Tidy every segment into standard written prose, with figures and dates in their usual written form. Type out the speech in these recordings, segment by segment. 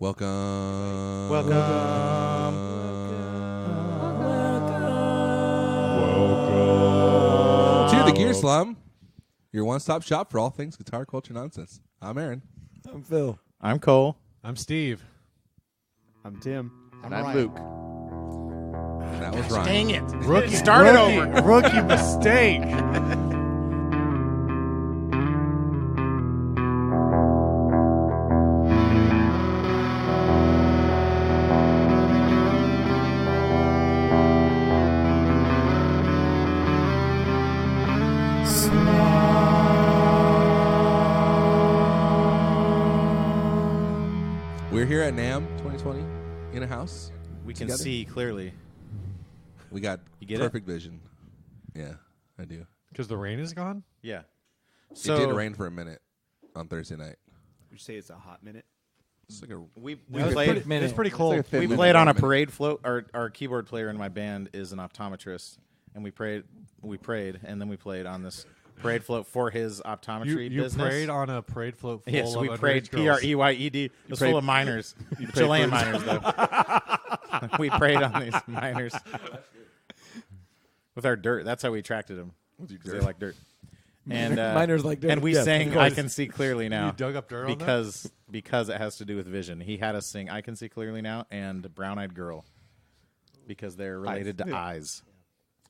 Welcome. Welcome. To the Gear Slum, your one-stop shop for all things guitar culture nonsense. I'm Aaron. I'm Phil. I'm Cole. I'm Steve. I'm Tim. And I'm Luke. And that was Ryan. Dang it. Rookie Started over. Rookie mistake. We're here at NAMM 2020 in a house. We can together. see clearly. We got get it? perfect vision. Yeah, I do. Because the rain is gone? Yeah. It did rain for a minute on Thursday night. Would you say it's a hot minute? It's like a We It's played. pretty cold. We played on a parade float. Our keyboard player in my band is an optometrist, and we prayed, and then we played on this parade float for his optometry You business. prayed on a parade float full Yes, of we underage prayed. girls. Preyed. It was full of minors, Chilean minors though. We prayed on these minors with our dirt. That's how we attracted them. Because they like dirt. And Minors like dirt. And we Yes, sang of course. "I Can See Clearly Now." You dug up dirt on that? because it has to do with vision. He had us sing "I Can See Clearly Now" and "Brown Eyed Girl" because they're related to eyes.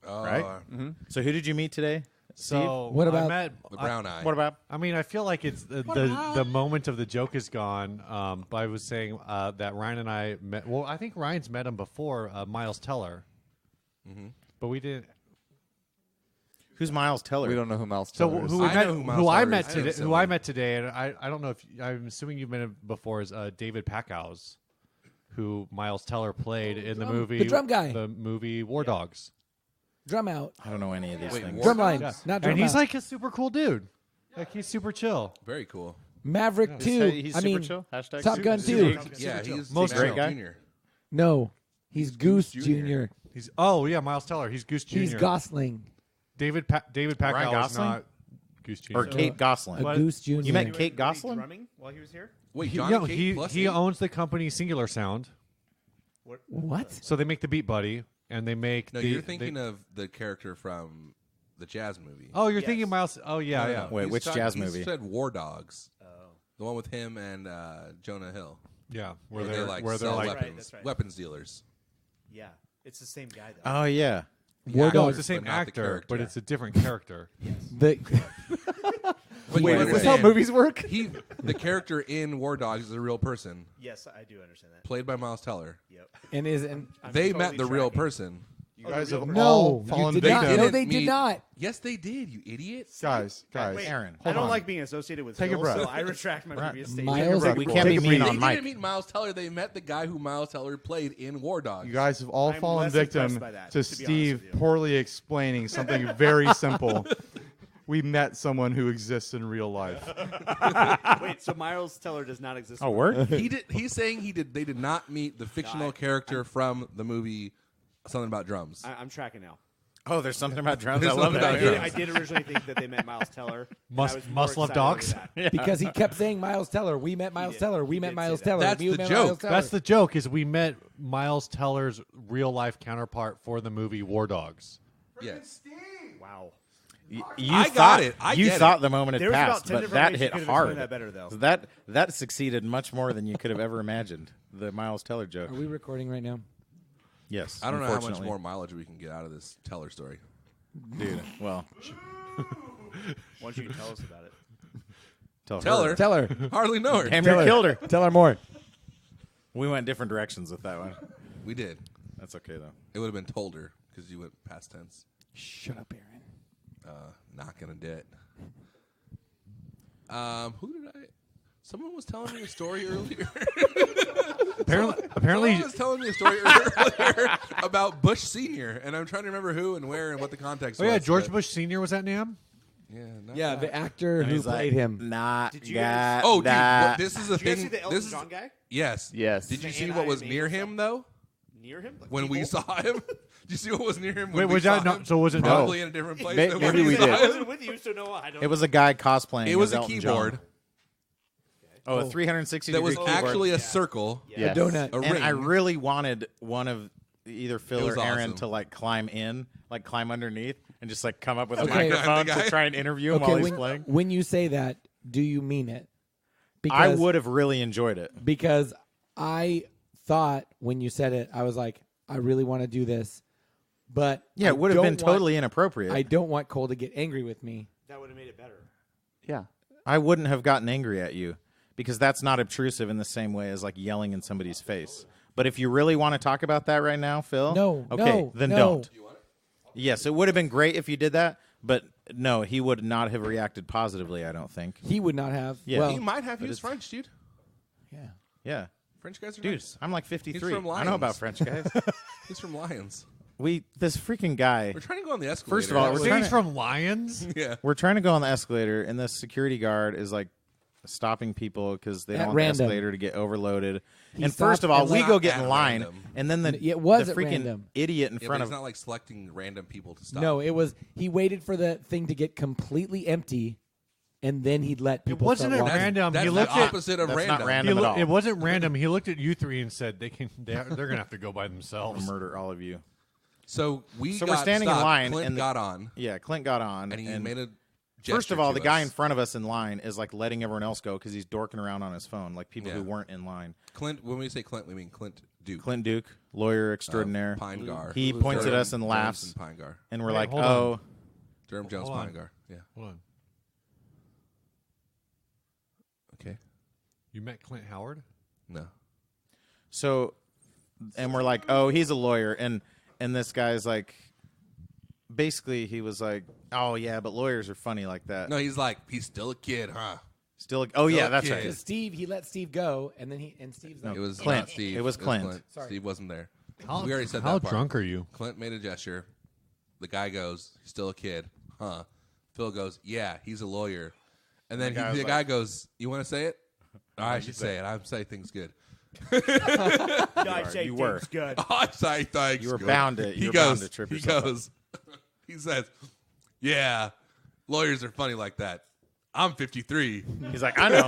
Right? So who did you meet today? So What about I met, the brown eye. What about? I mean, I feel like it's the moment of the joke is gone. But I was saying that Ryan and I met. Well, I think Ryan's met him before, Miles Teller. But we didn't. Who's Miles Teller? We don't know who Miles So Teller is. who we I met, know who Miles who I Teller met is. today, I know who I someone. met today, and I don't know if I'm assuming you've met him before is David Packows, who Miles Teller played in the movie, the drum guy. the movie War Dogs. drum out? I don't know any of these Wait, things. War Drum line, Dogs? not drum And he's out. like a super cool dude. Like he's super chill. Very cool. Maverick 2. He's I super mean, chill. Hashtag Top super- Gun super 2. chill. Yeah, he's Most James great guy. Jr. No, he's Goose Jr. Jr. He's Miles Teller. He's Goose Jr. He's Gosling. David Packows is Gosling? not Goose Jr. Or Kate Gosselin. A Goose Jr. You met Kate Gosselin? drumming while he was here? Wait, He, John no, and Kate he, plus he 8? owns the company Singular Sound. What? So they make the Beat Buddy, and they make. No, the, you're thinking of the character from the jazz movie. Oh, you're Yes. thinking Miles. Oh, yeah, No, yeah. no, Wait, he's which jazz he movie? said War Dogs. The one with him and Jonah Hill. Yeah, Where where they like they're sell like. weapons, That's right. weapons dealers. Yeah. It's the same guy, though. Oh, yeah. War No, Dogs. it's the same but not the actor, character. but it's a different character. The, But you Wait, is this understand, how movies work? the character in War Dogs is a real person, Yes, I do understand that. played by Miles Teller. Yep. and is and They totally met the real tracking. person. You guys have no, all you fallen did They not. victim. No, didn't they did meet- not. Yes, they did. You idiot. Guys, Wait, Aaron, I don't hold on. like being associated with Take a Phil, breath. so I retract my previous statement. Miles, we can't be Take a mean breath. on They Mike. didn't meet Miles Teller. They met the guy who Miles Teller played in War Dogs. You guys have all I'm fallen less victim impressed by that, to to be honest Steve with you. poorly explaining something very simple. We met someone who exists in real life. Wait, so Miles Teller does not exist? Oh, word? He did. He's saying he did. They did not meet the fictional character from the movie Something About Drums. I'm tracking now. Oh, there's something about drums. There's I love something that. about I did originally think that they met Miles Teller. and Must- I was more must love excited dogs? over that. Because he kept saying Miles Teller. We met Miles did. Teller. We He met did Miles say that. Teller. That's we the met joke. Miles Teller. That's the joke. Is we met Miles Teller's real life counterpart for the movie War Dogs. Yes. Wow. You I thought, got it. I you get thought it. the moment There had was passed, about 10 but different that ways hit you could have hard. explained that better, though. So that succeeded much more than you could have ever imagined. The Miles Teller joke. Are we recording right now? Yes. I don't know how much unfortunately. more mileage we can get out of this Teller story. Dude, well, Why don't you tell us about it? tell Teller. her. Tell her. Hardly know her. Damn Tell near her. killed her. Tell her more. We went different directions with that one. We did. That's okay though. It would have been told her because you went past tense. Shut up, Aaron. Not gonna do it. Who did I? Someone was telling me a story earlier. Apparently, Someone was telling me a story earlier about Bush Senior, and I'm trying to remember who and where and what the context oh was. yeah, George but- Bush Sr. was at NAMM. Yeah. Not Yeah, that. the actor And who he's played like, him. Not Did you guys- Oh, dude, that. but this is a Did you guys thing. see the Elton This is John guy? yes. Yes. Did you The see what was anti-meme near stuff? him though? Near him? Like When we people? saw him, did you see what was near him? When Wait, we was saw that no? him? So was it no? Probably in a different place. than maybe when we saw did. I him. wasn't with you, so no, I don't It was a guy cosplaying. It was as a Elton keyboard. John. Oh, a 360 that was degree keyboard. actually a circle. Yeah. A donut. A And ring. I really wanted one of either Phil It or was Aaron awesome. to like climb in, like climb underneath, and just like come up with a Okay. microphone The guy. to try and interview him while he's playing. when you say that, do you mean it? I would have really enjoyed it. Because I thought when you said it, I was like, I really want to do this, but Yeah, I it would have been don't want- totally inappropriate. I don't want Cole to get angry with me. That would have made it better. Yeah. I wouldn't have gotten angry at you because that's not obtrusive in the same way as like yelling in somebody's face. But if you really want to talk about that right now, Phil, No, okay, no, then no. don't. Yes, it would have been great if you did that, but no, he would not have reacted positively. I don't think. He would not have. Yeah. Well, He might have used French, dude. yeah. Yeah, French guys are dude, nice. I'm like 53. He's from I know about Lions. French guys. He's from Lions. This freaking guy. We're trying to go on the escalator. First of all, That we're was- trying He's to- from Lions. yeah. We're trying to go on the escalator, and the security guard is like stopping people because they At don't want random. the escalator to get overloaded. He And first stopped of all, at we not go get in at line, random. and then It was the at freaking random. idiot in Yeah, front but of he's not like selecting random people to stop. No, it was he waited for the thing to get completely empty, and then he'd let people. wasn't start a walking. random. That's He the looked at. opposite of That's random. not random at all. It wasn't random. He looked at you three and said, they're gonna have to go by themselves." murder all of you. So So got we're standing in stopped. line, Clint and got on, Yeah, Clint got on, and he made a gesture First of all, to the guy us. in front of us in line is like letting everyone else go because he's dorking around on his phone, like people Yeah. who weren't in line. Clint. When we say Clint, we mean Clint Duke. Clint Duke, lawyer extraordinaire. Pine Gar. He points at Durham- us and Durham's laughs, and Pine Gar. and we're Wait, like, hold "Oh, on. Durham Jones Hold on. Pine Gar. Yeah. Hold on. Okay. You met Clint Howard? No. so," and we're like, "Oh, he's a lawyer," and this guy's like, basically, he was like, "Oh yeah, but lawyers are funny like that." No, he's like, he's still a kid, huh? Still, oh yeah, that's Okay. right. Because Steve, he let Steve go, and then Steve's like, It was Clint. not Steve. It was Clint. Sorry. Steve wasn't there. How, We already said how that part. drunk are you? Clint made a gesture. The guy goes, he's still a kid, huh? Phil goes, yeah, he's a lawyer. And then guy was the like- guy goes, you want to say it? I should say it. I'm saying things good. I say You were. things good. I say things You were good. bound to. He You were goes, bound to trip he yourself up. goes, he says, yeah, lawyers are funny like that. I'm 53. He's like, I know.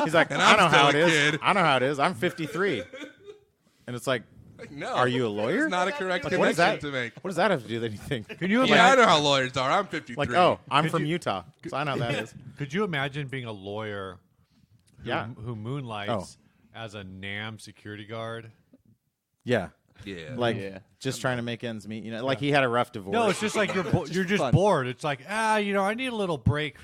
He's like, And I I'm know how it still a is. kid. I know how it is. I'm 53. And it's like, Like, no. Are you a lawyer? It's not a correct Like, what does that connection to make. What does that have to do with anything? Can you Yeah, I imagine? know how lawyers are. I'm 53. Like, oh, I'm Could from you- Utah, so I know how that is. Could you imagine being a lawyer Yeah. who moonlights Oh. as a NAMM security guard? Yeah. Yeah. Like, Yeah. just trying to make ends meet. You know, like he had a rough divorce. No, it's just like you're just fun. bored. It's like I need a little break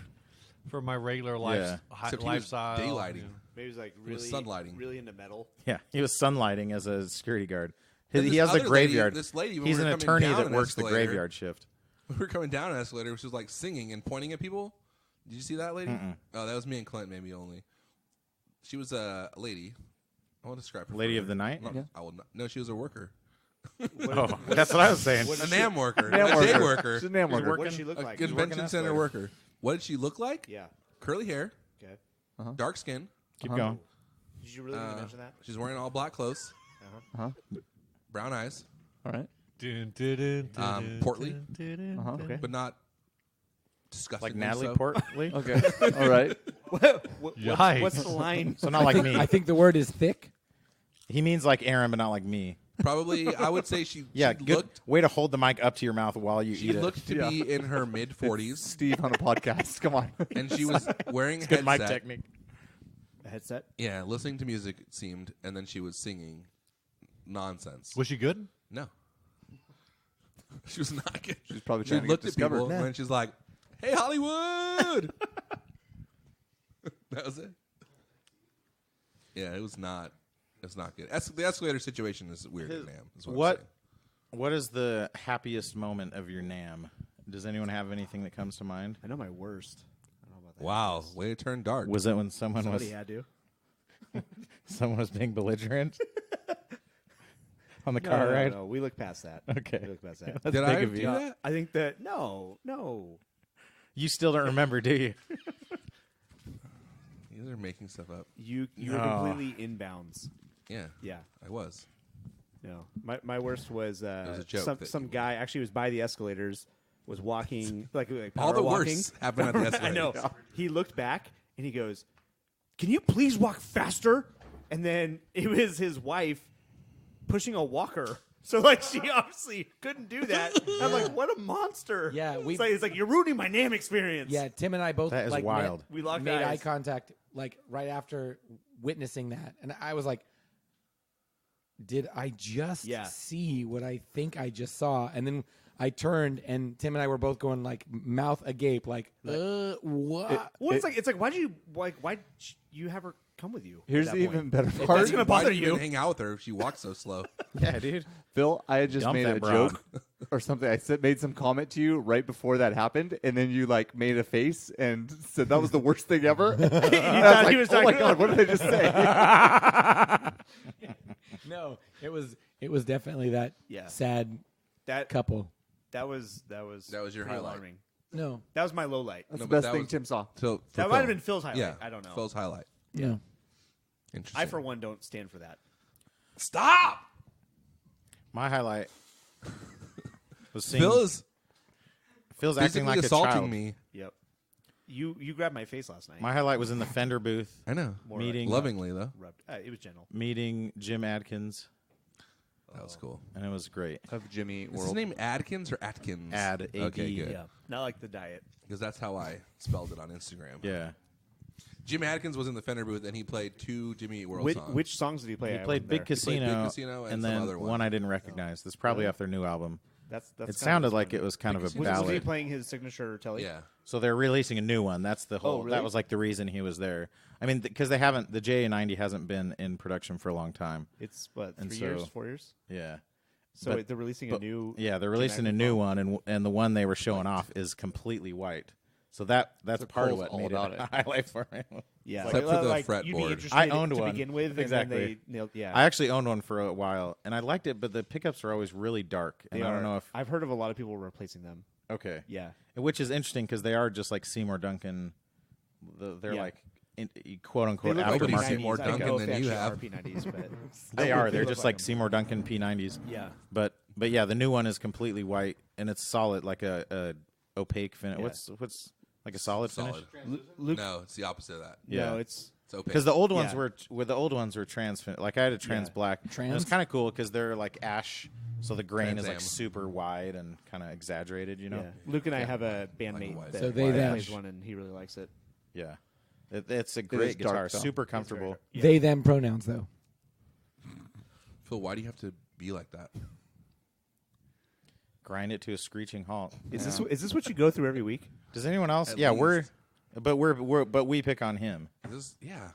from my regular life, Yeah. Except he was lifestyle. daylighting. Maybe he's like He was really, sunlighting. really into metal. Yeah, he was sunlighting as a security guard. And He this has a other lady- graveyard. this lady, when He's we an were coming attorney down that an works the escalator- graveyard shift. We were coming down an escalator. She was like singing and pointing at people. Did you see that lady? Oh, that was me and Clint, maybe only. She was a lady. I want to describe her. Lady for of the night? No, I will not. No, she was a worker. Oh, that's what I was saying. A NAMM worker. NAMM a day worker. worker. She's a NAMM worker. What does she look A like? convention an center escalator. worker. What did she look like? Yeah. Curly hair, Okay. dark skin. Keep going. Did you really mention that? She's wearing all black clothes. Brown eyes, All right. portly, Okay. but not disgusting. Like Natalie so. Portly? Okay. All right. Yikes. What's the line? So not like me. I think the word is thick. He means like Aaron, but not like me. Probably, I would say she. Yeah, she good looked. way to hold the mic up to your mouth while you She eat it. looked to Yeah. be in her mid 40s, Steve on a podcast. Come on. and she was wearing a Good mic headset. technique. A headset? Yeah, listening to music, it seemed, and then she was singing nonsense. Was she good? No. She was not good. She's probably She trying to looked get at people, discovered. and then she's like, hey, Hollywood! That was it. Yeah, it was not. It's not good. The escalator situation is weird in NAMM. Is what? I'm What? saying. What is the happiest moment of your NAMM? Does anyone have anything that comes to mind? I know my worst. I don't know about that. Wow, way to turn dark. Was it when someone Somebody had to. was being belligerent on the No, car no, ride? no, we look past that. Okay. We look past that. That's Did big I of do you. that? I think that no. You still don't remember, do you? You guys are making stuff up. You were No. completely inbounds. Yeah, Yeah. I was. No. My worst was, was a joke that some you- guy actually was by the escalators, was walking like All power the walking. worst happened at the escalator. I know. He looked back and he goes, can you please walk faster? And then it was his wife pushing a walker. So, like, she obviously couldn't do that. I'm like, what a monster. Yeah, it's like, you're ruining my NAMM experience. Yeah, Tim and I both That is like wild. We locked made eye eyes. contact like right after witnessing that, and I was like, "Did I just see what I think I just saw?" And then I turned, and Tim and I were both going like mouth agape, like what? Well, it's like, why'd you have her come with you? Here's at the that even point? better If part. that's gonna Why bother do you even you. hang out with her if she walks so slow? Yeah, dude. Phil, I had just Dump made that a broad. joke or something. I made some comment to you right before that happened, and then you like made a face and said that was the worst thing ever. And I thought was he like, was oh my talking- god, what did I just say? No, it was definitely that sad That couple. that was That was your pretty highlight. alarming. No, That was my low light. That's No, the but best that thing was- Tim saw. So for That might have Phil. been Phil's highlight. Yeah, I don't know. Phil's highlight. yeah. Interesting. I, for one, don't stand for that. Stop. My highlight was seeing Phil's Phil's acting physically like a assaulting child. me. Yep. You grabbed my face last night. My highlight was in the Fender booth I know. More meeting Lovingly though, rubbed. It was gentle. meeting Jim Adkins, that was cool. and it was great. Of Jimmy Is his World. name Adkins or Atkins? A-D. Okay, good. Yeah. Not like the diet. Because that's how I spelled it on Instagram. Yeah, Jim Adkins was in the Fender booth and he played 2 Jimmy Eat World songs. Which songs did he play? he I played wasn't Big there. Casino, Big Casino and some then other one. one I didn't recognize. That's probably off their new album. That's It kind sounded of like fun. it was kind of a Casino. Was he ballad. playing his signature telly? Yeah. So they're releasing a new one. That's the whole. really? That was like the reason he was there. I mean, because they haven't. The JA90 hasn't been in production for a long time. It's what, And 3 years, so- 4 years? Yeah. So But- they're releasing a new. Yeah, they're releasing a new one, and the one they were showing off is completely white. So that's part of Cole's what all made about it it. a highlight for me. Yeah, Except for the like you'd be fretboard. interested I owned to one. begin with, Exactly. and then they nailed. Yeah, I actually owned one for a while, and I liked it, but the pickups are always really dark, and they I are. don't know if I've heard of a lot of people replacing them. okay, Yeah, which is interesting because they are just like Seymour Duncan. They're Yeah. like quote unquote they look like Nobody's aftermarket. seen more P90s. I don't Duncan know if than they you actually have. are P90s, but They are. They They're look just like like them. Seymour Duncan P90s. yeah. But yeah, the new one is completely white and it's solid, like a opaque finish. Yeah. What's like a solid finish? Luke, No, it's the opposite of that. Yeah. no, it's It's opaque. Because the old ones Yeah. the old ones were trans. Like I had a trans Yeah. black. And it Trans? was kind of cool because they're like ash, so the grain Trans is like Am. super wide and kind of exaggerated. You know? yeah. Luke and I have a bandmate white. that So they plays them. one, and he really likes it. Yeah. It's a is great dark, guitar, though. super comfortable. Yeah. They them pronouns though. Phil, why do you have to be like that? Grind it to a screeching halt. Is this what you go through every week? Does anyone else? At Yeah, least. but we pick on him. Yeah.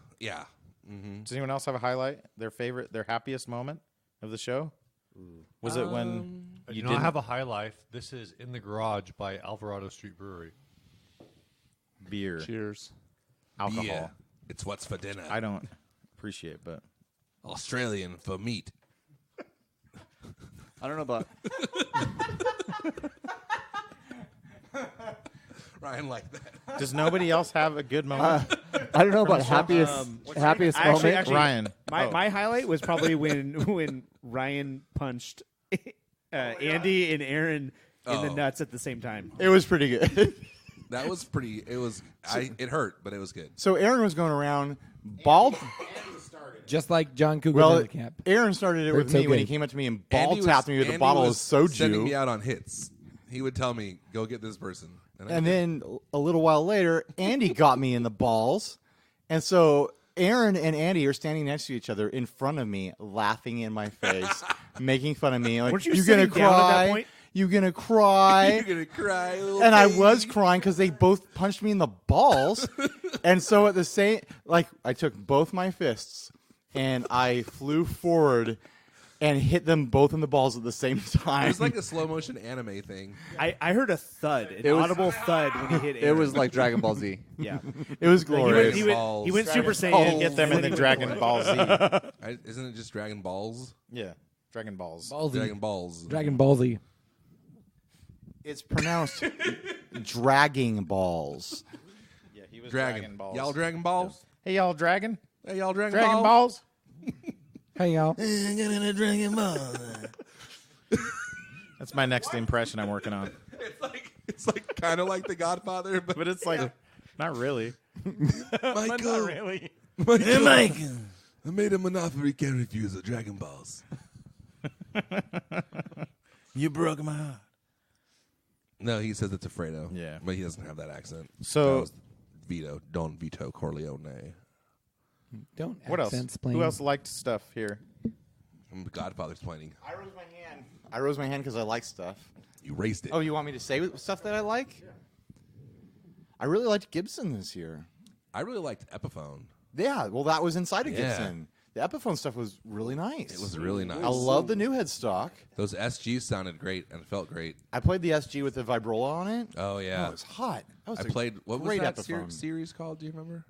Mm-hmm. Does anyone else have a highlight? Their favorite, their happiest moment of the show? Was it when You know, I have a high life. This is In the Garage by Alvarado Street Brewery. beer, Cheers. alcohol? Yeah. It's what's for dinner. I don't appreciate, but Australian for meat. I don't know about. Ryan like that. does nobody else have a good moment? I don't know about happiest happiest Actually- moment. actually- Ryan, My highlight was probably when Ryan punched Andy and Aaron in the nuts at the same time. It was pretty good. That was pretty. It was. It hurt, but it was good. So Aaron was going around bald. Just like John Cougar Well, Camp. Aaron started it with so me when he good. came up to me and Andy ball was- tapped me with a Andy bottle of was sending me soju. out on hits. He would tell me, "Go get this person," I And did. then a little while later, Andy got me in the balls. And so Aaron and Andy are standing next to each other in front of me, laughing in my face, making fun of me. Like, Weren't you you gonna sitting down at that cry? point? You gonna cry? You're gonna cry, little And I baby. was crying because they both punched me in the balls. And so at the same, like, I took both my fists and I flew forward and hit them both in the balls at the same time. It was like a slow motion anime thing. I heard a thud, an was- audible thud when he hit Aaron. It was like Dragon Ball Z. yeah. It was He glorious. went, Balls. he went Super Saiyan. Balls. get them in the Dragon Ball Z. Isn't it just Dragon Balls? Yeah, Dragon Balls. Ballsy. Dragon Balls. Dragon Ball Z. It's pronounced dragging balls. Yeah, he was Dragon. Balls. Y'all Dragon Balls? Hey, y'all, Dragon. Hey, y'all Dragon, Dragon Balls? Balls. Hey y'all. That's my next impression I'm working on. It's like kind of like The Godfather, but But it's like, not really. Michael, really. I made a Monopoly can't refuse the Dragon Balls. You broke my heart. No, he says it's a Fredo. Yeah. But he doesn't have that accent. So- That was Vito. Don Vito Corleone. Don't What else? explain. Who else liked stuff here? Godfather's playing. I rose my hand because I like stuff. You raised it. Oh, you want me to say stuff that I like? I really liked Gibson this year. I really liked Epiphone. Yeah, well, that was inside of Yeah. Gibson. The Epiphone stuff was really nice. It was really nice. I love the new headstock. Those SGs sounded great and felt great. I played the SG with the vibrola on it. Oh, yeah. Oh, it was hot. That was I a played, what was great that Epiphone. series called? Do you remember?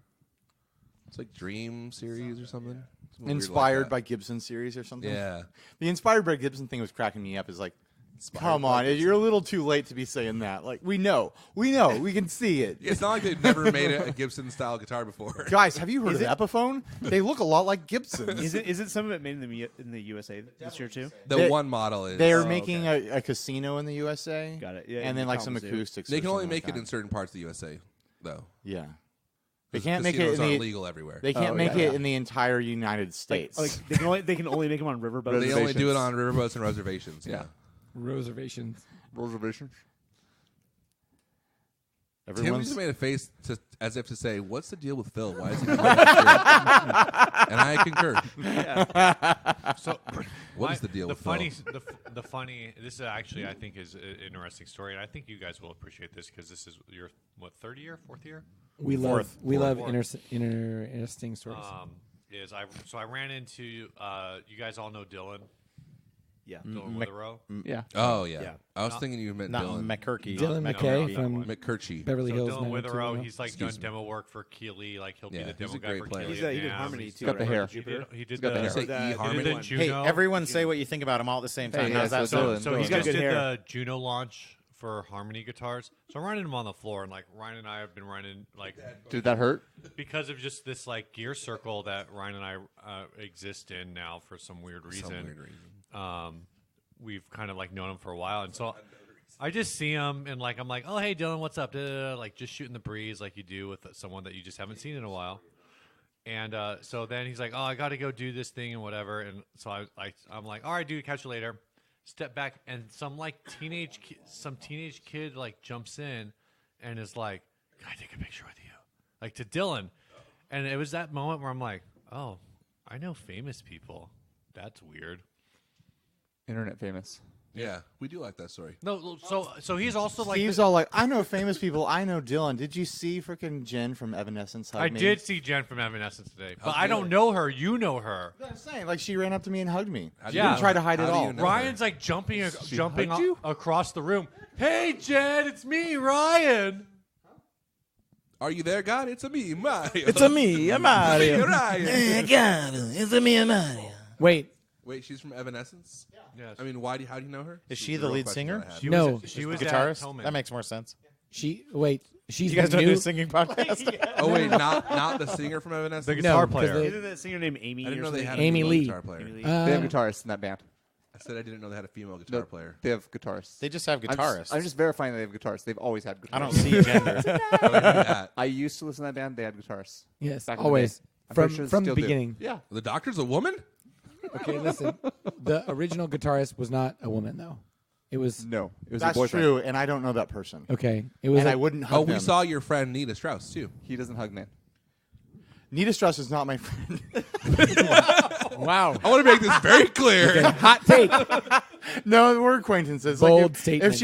It's like Dream series or something. Something weird Inspired like by Gibson series or something. Yeah. The inspired by Gibson thing was cracking me up. Is like, Inspired come by on, Gibson. you're a little too late to be saying that. Like, we know, we can see it. It's not like they've never made a Gibson style guitar before. Guys, have you heard Is of Epiphone? They look a lot like Gibsons. Isn't some of it made in the USA this year too? The They- one model is. They're Oh, making a casino in the USA. Got it. Yeah, and in then the like some Kalamazoo. acoustics. They or can only something make like it in that. certain parts of the USA, though. Yeah. They 'Cause can't make it casinos in aren't the legal everywhere. They can't Oh, make yeah. it in the entire United States. Like they can only make them on riverboats. They only do it on riverboats and reservations. Yeah. reservations? reservations. Tim Everyone's just made a face as if to say, "What's the deal with Phil? Why is he?" And I concur. So, What is the deal the with funny, Phil? the funny? This is actually, I think, is an interesting story, and I think you guys will appreciate this because this is your fourth year. We Fourth. love Fourth. interesting stories. I ran into you guys all know Dylan. Yeah. Dylan Witherow. Yeah. Oh yeah. Yeah. I was thinking you meant not Dylan McKirky. Dylan no, McKay no, from McKirchy. Beverly So Hills. Dylan Witherow, 90210. he's like Excuse done me. demo work for Keeley. Like he'll Yeah, be the he's demo a guy great for player. Keeley. He did and Harmony NAMM. too. got the right? hair. He did got the the hair. Say E He did Harmony. the Hey, Juno. everyone say what you think about him all at the same time. Hey, How's yeah, that so sound? Dylan, He He's got just good did hair. the Juno launch for Harmony Guitars. So I'm running him on the floor, and like Ryan and I have been running like Did that hurt? because of just this like gear circle that Ryan and I exist in now for some weird reason. We've kind of like known him for a while, and so I just see him and like I'm like, oh hey Dylan, what's up? Like just shooting the breeze like you do with someone that you just haven't seen in a while. And so then he's like, oh, I got to go do this thing and whatever. And so I'm like, all right, dude, catch you later. Step back, and some teenage kid like jumps in and is like, can I take a picture with you? Like to Dylan. And it was that moment where I'm like, oh, I know famous people. That's weird. Internet famous. Yeah, we do like that story. No, so he's also like Steve's all like, I know famous people. I know Dylan. Did you see freaking Jen from Evanescence hug I me? did see Jen from Evanescence today, but I good. don't know her. You know her. I'm saying, like, she ran up to me and hugged me. How do She you didn't know try to her? hide How it do all. you know Ryan's her? like jumping hugged you? across the room. Hey Jen, it's me, Ryan. Are you there, God? It's a me, Mario. It's a me, a Mario. Ryan. Wait, Wait, she's from Evanescence. Yes. I mean, how do you know her? Is This she is the real lead question singer? that I had. No. She was Guitarist? at Tillman. That makes more sense. she's You guys the don't new, do a singing podcast? Oh wait, not the singer from Evanescence. The No, guitar 'cause player. they- Isn't that singer named Amy? I didn't or know they something? had a Amy female Lee. guitar player. Amy Lee. They have guitarists in that band. I said I didn't know they had a female guitar No, player. They have guitarists. They just have I'm guitarists. I'm just verifying they have guitarists. They've always had guitarists. I don't see gender. I would do that. I used to listen to that band. They had guitarists. yes, Back in the always day. I'm pretty sure they from the still do. beginning. Yeah. The Doctor's a woman. Okay, listen. The original guitarist was not a woman, though. It was No. It was That's a boyfriend. true, and I don't know that person. okay. It was And I a- wouldn't hug Oh, we them. saw your friend Nita Strauss too. He doesn't hug men. Nita Strauss is not my friend. wow. I want to make this very clear. Hot take. No, we're acquaintances. Bold like statement.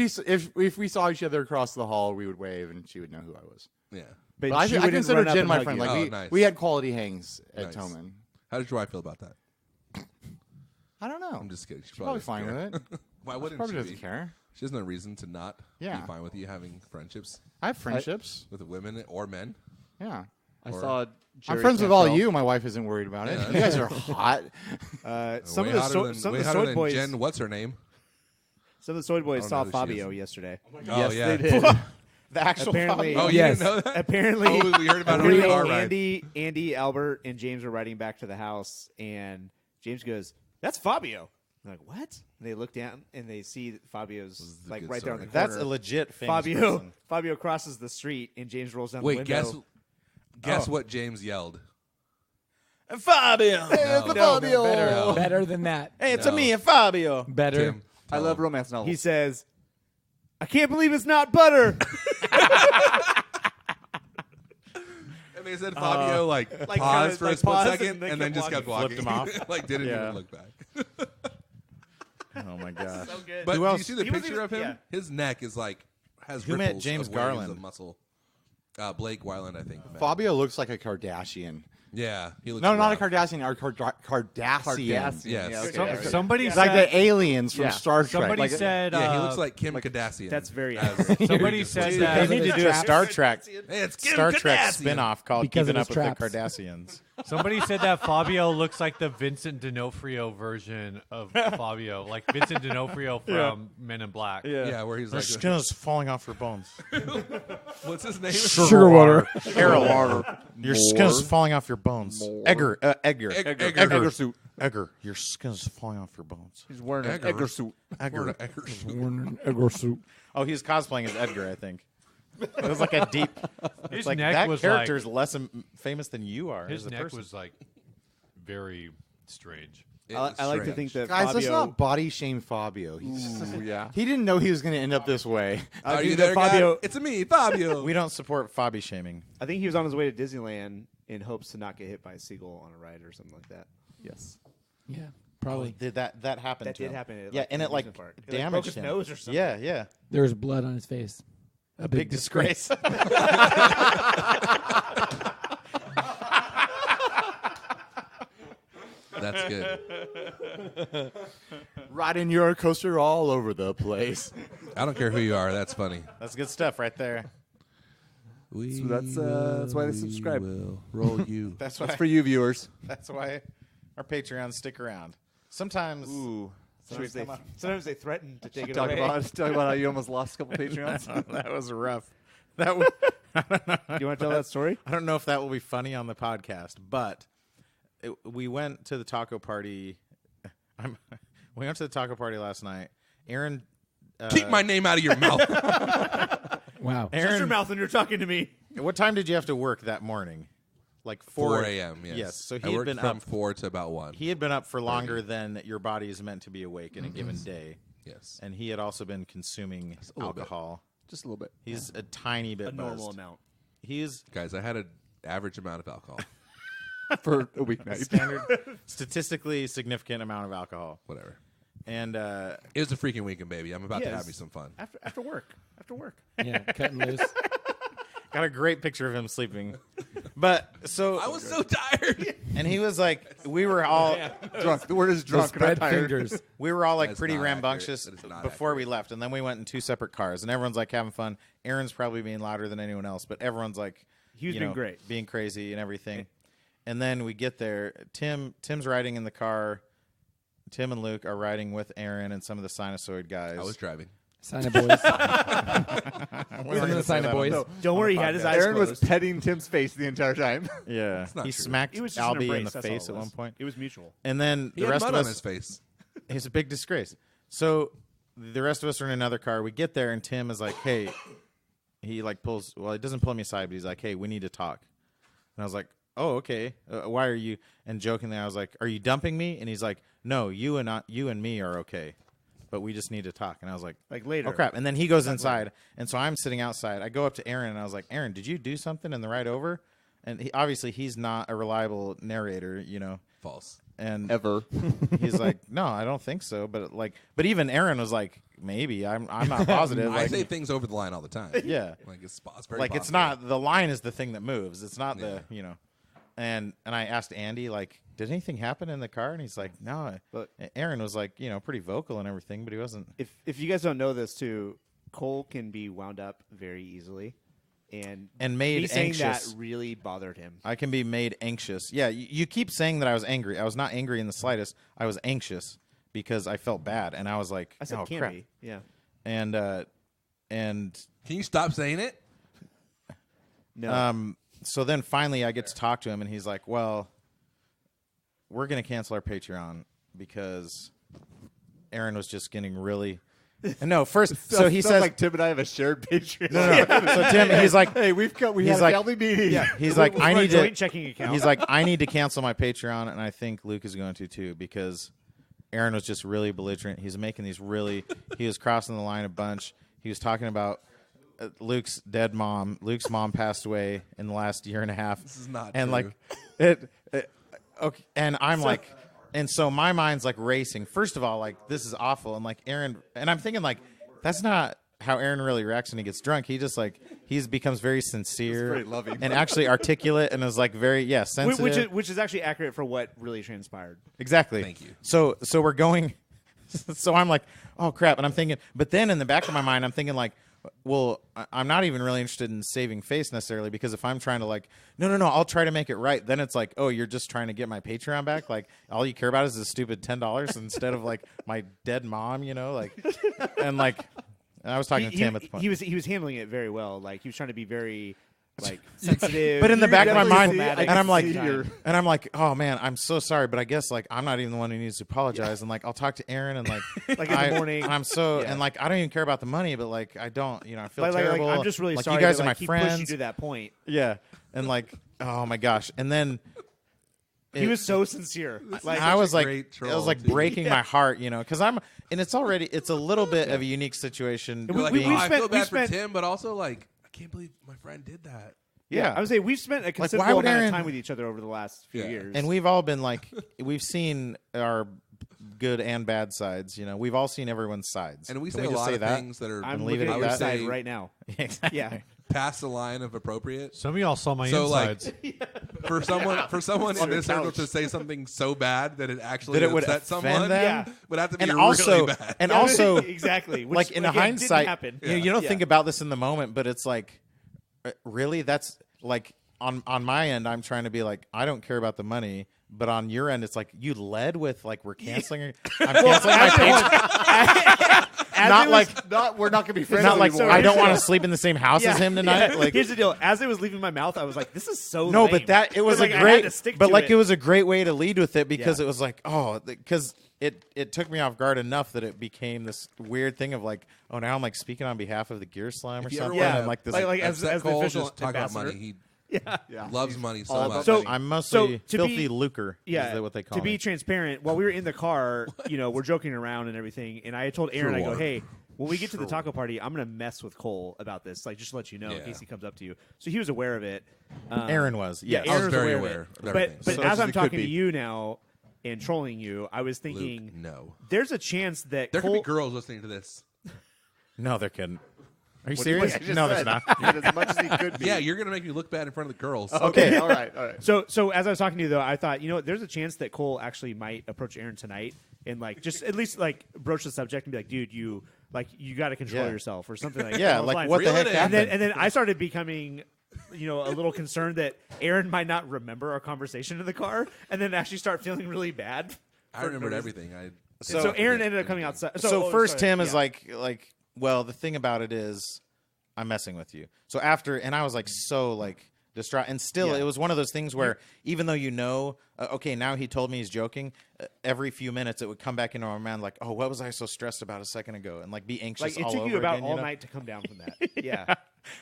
If we saw each other across the hall, we would wave, and she would know who I was. Yeah. But I she wouldn't consider run up Jen and my hug friend. you. Like Oh, we, nice. we had quality hangs at Nice. Toman. How did your wife feel about that? I don't know. I'm just kidding. She's She's probably fine with it. Why wouldn't Probably she doesn't be? care. She has no reason to not Yeah. be fine with you having friendships I have friendships. with women or men. Yeah. I Or- saw I'm Jerry friends with all Cantrell. you. My wife isn't worried about it. Yeah. You guys are hot. Some Way of the hotter so, than- some way of the hotter Soy than Boys. Jen, what's her name? Some of the Soy Boys I saw don't know who she Fabio is. yesterday. Yes, yeah. they did. The actual Apparently- Fabio. Oh, you Yes. didn't know that? Apparently, Oh, we heard about it on the apparently car ride. Andy, Albert, and James are riding back to the house, and James goes, "That's Fabio." I'm like, what? And they look down and they see that Fabio's is a like good right there on the story. corner. That's a legit famous Fabio. person. Fabio crosses the street, and James rolls down Wait, the window. guess what James yelled? Fabio. Better than that. Hey, it's me, Fabio. Better. Tim, I love romance novels. He says, "I can't believe it's not butter." And they said Fabio like paused for a split paused second and then just kept walking. Flipped him off. Like didn't Yeah. even look back. Oh my gosh. So good. But Who do else? you see the He was picture even- of him? yeah. His neck is like has Who met ripples James of waves Garland? of muscle. Blake Weiland, I think. met. Fabio looks like a Kardashian. Yeah, he looks No, not a rough. Kardashian. Or Kardashian. Kardashian. Yes. Yeah, okay, So- okay. somebody It's said, like the aliens from Yeah. Star Trek. somebody Like, said, Yeah, he looks like Kim Kardashian. That's very somebody said They that need to do a Star Trek Hey, it's Kim Star Trek Kardashian. spinoff called Because Keeping of Up his with traps. the Kardashians. somebody said that Fabio looks like the Vincent D'Onofrio version of Fabio, like Vincent D'Onofrio from Men in Black. Yeah, where he's Your like, skin is falling off your bones. what's his name? Sugar water. Harold, your skin is falling off your bones. Edgar. Edgar. Edgar, your skin is falling off your bones. He's wearing an Edgar. Edgar suit. Edgar. Egger soup. Oh, he's cosplaying as Edgar, I think. It was like a deep. His It's like neck that was character like is less famous than you are. his as a neck person. was like very strange. I like to think that guys, let's Fabio. not body shame Fabio. Ooh, yeah. He didn't know he was going to end up this way. I Are think you that there, Fabio. God? It's me, Fabio. We don't support Fabi shaming. I think he was on his way to Disneyland in hopes to not get hit by a seagull on a ride or something like that. Yes. Yeah, probably. Did that happen? That to did him? happen at, Yeah, like, and the it like amusement park. It, like, damaged broke his him. nose or something. Yeah, yeah. There was blood on his face. A big disgrace. That's good. Riding your coaster all over the place. I don't care who you are. That's funny. That's good stuff right there. We that's why they subscribe. will roll you. That's why. That's for you viewers. That's why our Patreons stick around. Sometimes. Ooh. Sometimes they threaten to take it Talk away. about how you almost lost a couple Patreons. That was rough. That was, You want to tell that story? I don't know if that will be funny on the podcast, but we went to the taco party. We went to the taco party last night. Aaron. Keep my name out of your mouth. Wow. Shut your Aaron, mouth when you're talking to me. what time did you have to work that morning? Like 4 a.m. Yes. Yes. So I he had worked been from up. 4 to about 1. He had been up for longer than your body is meant to be awake in a given day, Yes. and he had also been consuming a little bit. alcohol. Just a little bit. He's a tiny bit A normal buzzed. amount. He's Guys, I had an average amount of alcohol. For a weeknight. standard, statistically significant amount of alcohol, Whatever. and It was a freaking weekend, baby. I'm about to have me some fun. After work. After work. Yeah, cutting loose. got a great picture of him sleeping. But so I was so tired. and he was like, we were all Drunk. The word is The drunk. spread not tired. fingers. we were all like That's pretty not rambunctious accurate. That is not before we left, and then we went in 2 separate cars, and everyone's like having fun. Aaron's probably being louder than anyone else, but everyone's like, He was you being know, great. being crazy and everything. And then we get there. Tim's riding in the car. Tim and Luke are riding with Aaron and some of the Sinusoid guys. I was driving. Sign of boys. We Some weren't of gonna the say sign that of on boys. the- Don't worry, he had his eyes Aaron was closed. petting Tim's face the entire time. Yeah, not he true. smacked It was just an Albie in embrace, the that's all face it at was. one point. It was mutual. And then He the had rest mud of on us, his face. he's a big disgrace. So the rest of us are in another car. We get there, and Tim is like, "Hey," he like pulls. Well, he doesn't pull me aside, but he's like, "Hey, we need to talk." And I was like, "Oh, okay. Why are you?" And jokingly, I was like, "Are you dumping me?" And he's like, "No, you and me are okay, but we just need to talk." And I was like, Like later. "Oh crap!" And then he goes inside, and so I'm sitting outside. I go up to Aaron, and I was like, "Aaron, did you do something in the ride over?" And obviously, he's not a reliable narrator, you know. False. And Ever. he's like, "No, I don't think so." But even Aaron was like, "Maybe I'm not positive." I Like, say things over the line all the time. yeah, Like it's very like it's possible. not the line is the thing that moves. It's not Yeah. the And I asked Andy like, "Did anything happen in the car?" And he's like, "No." But Aaron was like, pretty vocal and everything, but he wasn't. if you guys don't know this too, Cole can be wound up very easily, and made me saying anxious. that really bothered him. I can be made anxious. Yeah, you keep saying that I was angry. I was not angry in the slightest. I was anxious because I felt bad, and I was like, I said, "Oh "Can crap!" be, yeah." And Can you stop saying it? No, so then finally I get to talk to him, and he's like, "Well, we're going to cancel our Patreon because Aaron was just getting really No, first. So he Sounds says, like Tim and I have a shared Patreon. no. So Tim, he's like, Hey, we He's had like- a family meeting. Yeah. he's like, I need joint to. checking account. He's like, I need to cancel my Patreon, and I think Luke is going to too because Aaron was just really belligerent. He's making these really. He was crossing the line a bunch. He was talking about Luke's dead mom. Luke's mom passed away in the last year and a half. This is not and true. like it. Okay, and I'm like, and so my mind's like racing. First of all, like this is awful, and like Aaron, and I'm thinking like that's not how Aaron really reacts when he gets drunk. He just like becomes very sincere, very loving. and actually articulate, and is like very sensitive. which is actually accurate for what really transpired. Exactly. Thank you. So we're going. So I'm like, oh crap, and I'm thinking, but then in the back of my mind, I'm thinking like, well, I'm not even really interested in saving face necessarily because if I'm trying to like, no, I'll try to make it right. Then it's like, oh, you're just trying to get my Patreon back. Like all you care about is this stupid $10 instead of like my dead mom, like, and like, and I was talking to Tim at the point. He was handling it very well. Like he was trying to be very like sensitive. But in the back of my mind, diplomatic and I'm like, at the same time. and I'm like, oh man, I'm so sorry, but I guess like I'm not even the one who needs to apologize, and like I'll talk to Aaron and like, Like in the morning. and I'm so Yeah. and like I don't even care about the money, but like I don't, I feel Like, terrible. I'm just really like, sorry. You guys that, are my like, he pushed you friends. to that point. Yeah, and like, oh my gosh, and then He was so sincere. Like I was like, great it was troll, like too. breaking my heart, because and it's a little bit of a unique situation. You're like, being- oh, I feel we've bad spent- for Tim, but also like, I can't believe my friend did that. yeah, I would say we've spent a why considerable would amount Aaron- of time with each other over the last few Yeah. years. and we've all been like, we've seen our good and bad sides. We've all seen everyone's sides. And we Can say a just lot say of that? things that are I'm leave it looking at at your that. side Say- right now. Exactly. Yeah. past the line of appropriate. Some of y'all saw my So, like, insides. For someone in your this circle couch. to say something so bad that it actually That it would upset offend someone, them? Yeah. would have to be And really also, bad. and also, exactly. Which, like in again, hindsight, didn't happen. you don't Yeah. think about this in the moment, but it's like, really, that's like on my end, I'm trying to be like, I don't care about the money, but on your end, it's like you led with like we're canceling. I'm canceling my Patreon. We're not going to be friends Not like anymore. I don't want to sleep in the same house as him tonight. Yeah. Like Here's the deal. As it was leaving my mouth, I was like, "This is so no, lame." but that it was Like, a I had great, to stick but to like it was a great way to lead with it because Yeah. it was like because it took me off guard enough that it became this weird thing of like now I'm like speaking on behalf of the Gear Slime or If you ever something. wanna and like this. like as upset the Cole, official just talk about ambassador. money. He Yeah. loves money so all much. about So- money. I'm mostly to filthy be- lucre. Yeah, is that what they call to be me. transparent, while we were in the car, we're joking around and everything, and I told Aaron, I go, Sure. "Hey, when we get to the taco party, I'm gonna mess with Cole about this, like just to let you know in Yeah. case he comes up to you." So he was aware of it. Aaron was. Yeah, Yes. I was Aaron's very aware aware of of it. everything. But So as as I'm it could talking to be. you now and trolling you, I was Luke, thinking no. there's a chance that There Cole. could be girls listening to this. No, there couldn't. Are you serious? I just No, there's said. not. He did as much as he could be. Yeah, you're gonna make me look bad in front of the girls. Okay. All right. So as I was talking to you though, I thought, there's a chance that Cole actually might approach Aaron tonight and like just at least like broach the subject and be like, "Dude, you got to control Yeah. yourself" or something like Yeah, along those like lines. what the Reel heck it in. happened? And then I started becoming, a little concerned that Aaron might not remember our conversation in the car, and then actually start feeling really bad. I remembered everything. So Aaron ended up coming outside. So first, sorry. Tim is Yeah. like, well, the thing about it is, I'm messing with you. So after, and I was like so like distraught, and still, Yeah. it was one of those things where even though okay, now he told me he's joking. Every few minutes, it would come back into my mind like, oh, what was I so stressed about a second ago, and like be anxious. Like it all took you over about again, all know? night to come down from that. Yeah.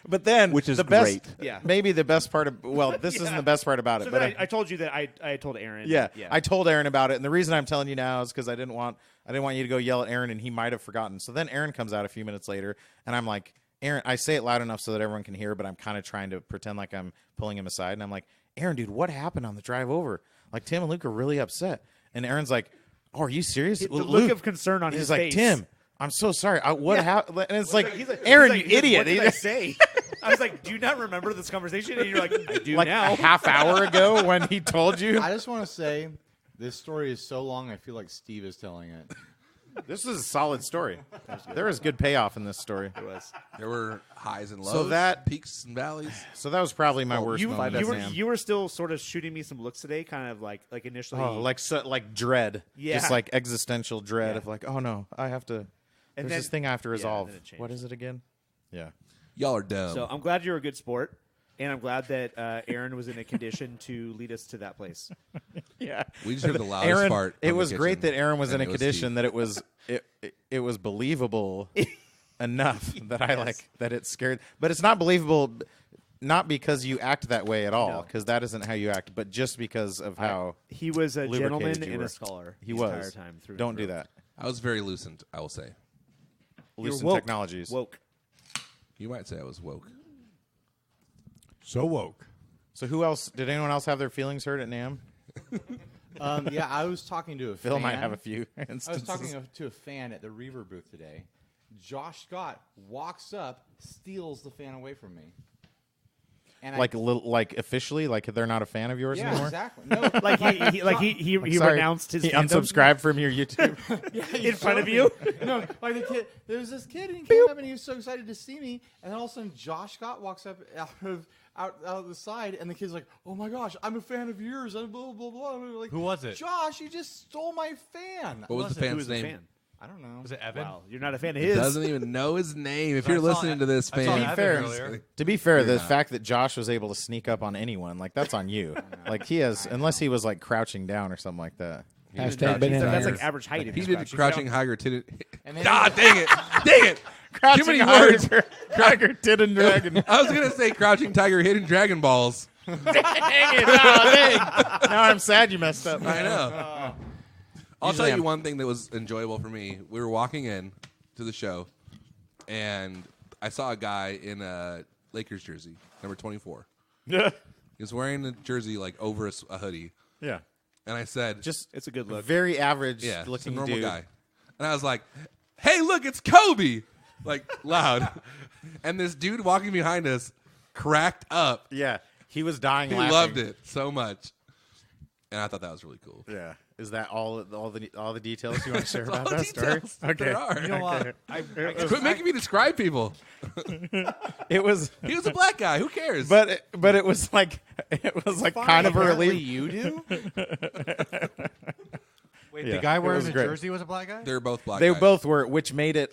But then, Which is the best, great. Yeah. Maybe the best part of this isn't the best part about it, So but then I told you that I told Aaron. yeah, Yeah. I told Aaron about it, and the reason I'm telling you now is because I didn't want you to go yell at Aaron, and he might have forgotten. So then Aaron comes out a few minutes later, and I'm like, Aaron, I say it loud enough so that everyone can hear, but I'm kind of trying to pretend like I'm pulling him aside, and I'm like, Aaron, dude, what happened on the drive over? Like Tim and Luke are really upset, and Aaron's like, oh, are you serious? The Well, look Luke, of concern on he's his like, face. Tim, I'm so sorry. What happened? And it's like, He's like, Aaron, he's like, you idiot. What did I say? I was like, "Do you not remember this conversation?" And you're like, "I do like now." a half hour ago when he told you. I just want to say this story is so long. I feel like Steve is telling it. This is a solid story. There is good payoff in this story. There were highs and lows, So that- peaks and valleys. So that was probably my worst moment. as Sam. you were still sort of shooting me some looks today, kind of like initially. Oh, like dread, Yeah. just like existential dread Yeah. of like, oh no, I have to. There's then- this thing I have to yeah, resolve. then it changed. What is it again? Yeah. Y'all are dumb. So I'm glad you're a good sport. And I'm glad that Aaron was in a condition to lead us to that place. Yeah, We just heard the loudest Aaron. fart. It from the was great kitchen, that Aaron was in and a it was condition Steve. that it was believable enough that I like that it scared. But it's not believable, not because you act that way at all, because that isn't how you act, but just because of how He was a lubricated gentleman you and were. a scholar. He the was. entire time through. Don't and do through. that. I was very loosened, I will say. Lucent woke. Technologies. Woke. You might say I was woke. So woke. So who else? Did anyone else have their feelings hurt at NAMM? Yeah, I was talking to a Phil fan. might have a few I was instances. talking to a fan at the Reaver booth today. Josh Scott walks up, steals the fan away from me. And like officially, like they're not a fan of yours yeah, anymore. exactly. No, he Sorry, renounced his he fandom unsubscribed from your YouTube. in front of you. No, like the kid. There was this kid, and he came up, and he was so excited to see me. And then all of a sudden, Josh Scott walks up out of the side, and the kid's like, "Oh my gosh, I'm a fan of yours." And blah blah blah. And we're like, Who was it? Josh, you just stole my fan. What was the Who fan's was the name? fan? I don't know. Was it Evan? Wow, you're not a fan of He his. doesn't even know his name. If I you're saw listening to this, I saw fan, Evan fair. earlier. To be fair, the not. fact that Josh was able to sneak up on anyone, like that's on you. Like he has, unless he was like crouching down or something like that. Hashtag banana. That's ears. like average height. if he he's did crouching down. higger titted. And then God dang it! Dang it! Crouching Too many words. words. Tiger, tit, and dragon. I was gonna say crouching tiger, hidden dragon balls. Dang it! Oh, dang. Now I'm sad you messed up. I know. I'll Usually tell I'm- you one thing that was enjoyable for me. We were walking in to the show, and I saw a guy in a Lakers jersey, number 24. Yeah. He was wearing the jersey like over a hoodie, Yeah. and I said, Just It's a good look. very average "Yeah, it's a looking normal dude. guy." And I was like, "Hey, look, it's Kobe!" Like loud, and this dude walking behind us cracked up. Yeah. He was dying He laughing. loved it so much, and I thought that was really cool. Yeah. Is that all the details you want to share That's about all the that story? details that there are. You know what? I guess Quit making me describe people. It was, He was a black guy. Who cares? but it was like kind of a Apparently relief. you do. Wait, Yeah, the guy it wearing was the great. jersey was a black guy? they're both black. They guys. both were, which made it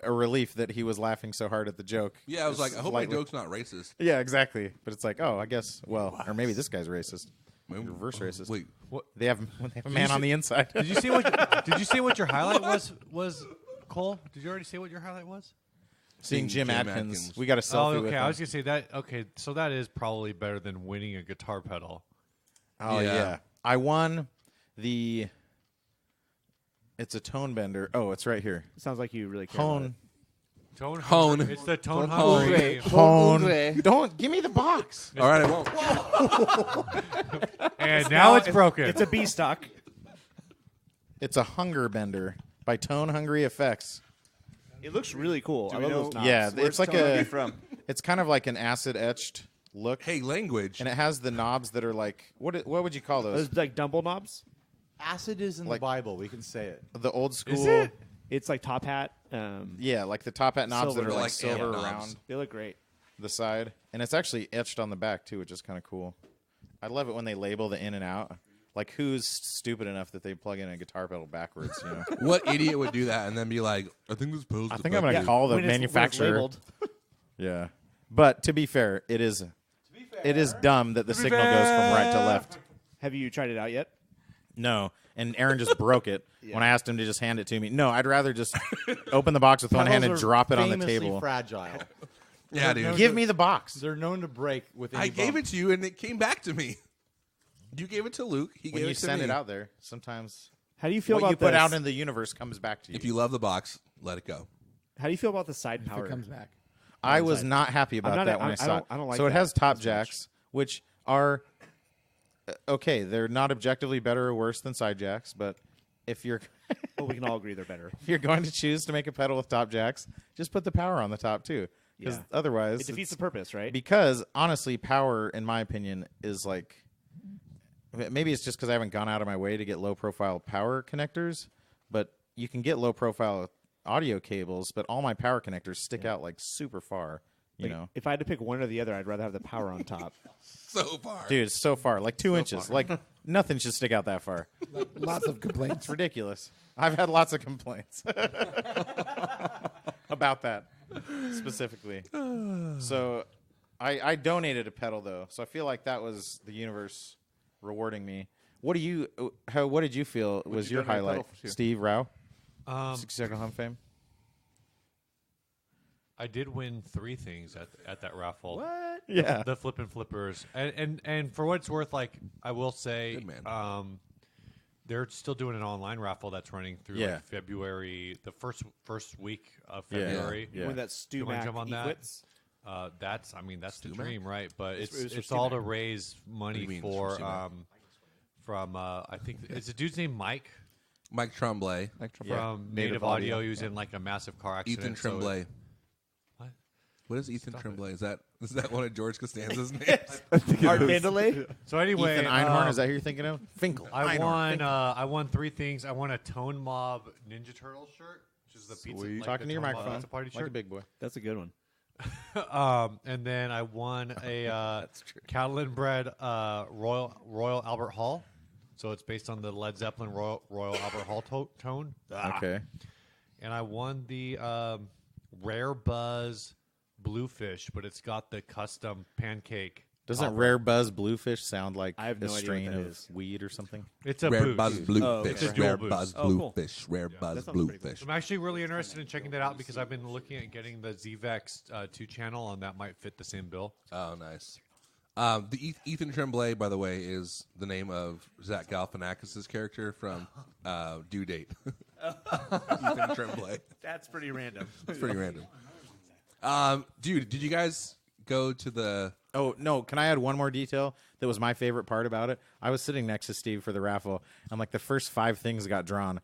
a relief that he was laughing so hard at the joke. Yeah, I was like, I hope my Slightly. joke's not racist. Yeah, exactly. But it's like, oh, I guess. Well, or maybe this guy's racist. Reverse racist. Wait, They have a man on the inside. Did you see what your highlight was, Cole? Did you already say what your highlight was? Seeing Jim Jim Adkins. Adkins. We got a selfie Oh, with okay. him. I was gonna say that. Okay, so that is probably better than winning a guitar pedal. Oh Yeah. yeah. I won the. It's a tone bender. Oh, it's right here. Sounds like you really care. about it. Hone. Hone. It's the tone Hone. hungry. Hone. Don't give me the box. all right, I won't. And now it's broken. It's a B stock. It's a hunger bender by Tone Hungry Effects. It looks really cool. I we love know- those knobs. Yeah, Where's it's like Tone Hungry a. from? It's kind of like an acid etched look, Hey, language. and it has the knobs that are like what would you call those? Those like dumble knobs. Acid is in Like- the Bible. We can say it. The old school. it? It's like top hat. Yeah, like the top hat knobs Silver. that are like Like silver amp knobs. around They look great. the side, and it's actually etched on the back too, which is kind of cool. I love it when they label the in and out. Like, who's stupid enough that they plug in a guitar pedal backwards? You know, What idiot would do that and then be like, I think this pedal's I think I'm gonna call the When it's manufacturer. labeled. Yeah, but to be fair, it is dumb that the signal goes from right to left. Have you tried it out yet? No, and Aaron just broke it when I asked him to just hand it to me. No, I'd rather just open the box with one hand and Pedals are drop it on the famously table. Fragile. Yeah, dude. Give me the box. They're known to break with. I gave it to you and it came back to me. You gave it to Luke. He When gave you it to send me. it out there, sometimes How do you feel what about you put this? out in the universe comes back to you. If you love the box, let it go. How do you feel about the side If power? it comes back. I was not happy about not- that when I- I I saw don't- it. I don't like so it that has top as much. jacks, which are okay. They're not objectively better or worse than side jacks, but if you're Well, we can all agree they're better. if you're going to choose to make a pedal with top jacks, just put the power on the top too, because Yeah. otherwise It defeats it's- the purpose, right? Because honestly, power, in my opinion, is like maybe it's just because I haven't gone out of my way to get low profile power connectors, but you can get low profile audio cables, but all my power connectors stick out like super far. You Like, know, if I had to pick one or the other, I'd rather have the power on top. So far. dude, it's so far, like 2 inches, like nothing should stick out that far. Lots of complaints. It's ridiculous. I've had lots of complaints about that specifically. So I donated a pedal though, so I feel like that was the universe rewarding me. What did you feel was you your donate a highlight, pedal to? Steve Rao? 60-second hum fame. I did win 3 things at that raffle. What? Yeah. The Flippin' Flippers, and for what it's worth, like I will say, Good man. they're still doing an online raffle that's running through like February, the first week of February. Yeah. When that Stu You wanna Mac jump on that? Equits? That's the Stu dream, right? But It was for it's Stu all Mac. to raise money you mean, for it's for Stu Mac? from I think it's a dude's named Mike Mike Tremblay, from Native Audio. He was in like a massive car accident. Ethan so Tremblay. What? What is Ethan Tremblay? Is that one of George Costanza's names? Art Mandalay? So anyway, Ethan Einhorn, is that who you're thinking of? Finkel. I Einhorn. won. I won 3 things. I won a Tone Mob Ninja Turtle shirt, which is the pizza. Like Talking the to your Tone Mob microphone. Pizza party Like a shirt. big boy. That's a good one. And then I won a cattle and bread Royal Albert Hall. So it's based on the Led Zeppelin Royal Albert Hall tone. Okay. And I won the Rare Buzz Bluefish, but it's got the custom pancake. Doesn't topper. Rare Buzz Bluefish sound like I have no a idea what strain that of is. weed or something? It's a Rare boost. Buzz Bluefish. It's a dual Rare boost. Buzz Oh, cool. Bluefish. Rare Buzz That sounds pretty Bluefish. I'm actually really interested in checking that out because I've been looking at getting the ZVEX 2 channel, and that might fit the same bill. Oh, nice. The Ethan Tremblay, by the way, is the name of Zach Galifianakis' character from Due Date. Ethan Tremblay. That's pretty random. It's pretty random. Dude, did you guys go to the... Oh, no. Can I add one more detail that was my favorite part about it? I was sitting next to Steve for the raffle, and like the first 5 things got drawn.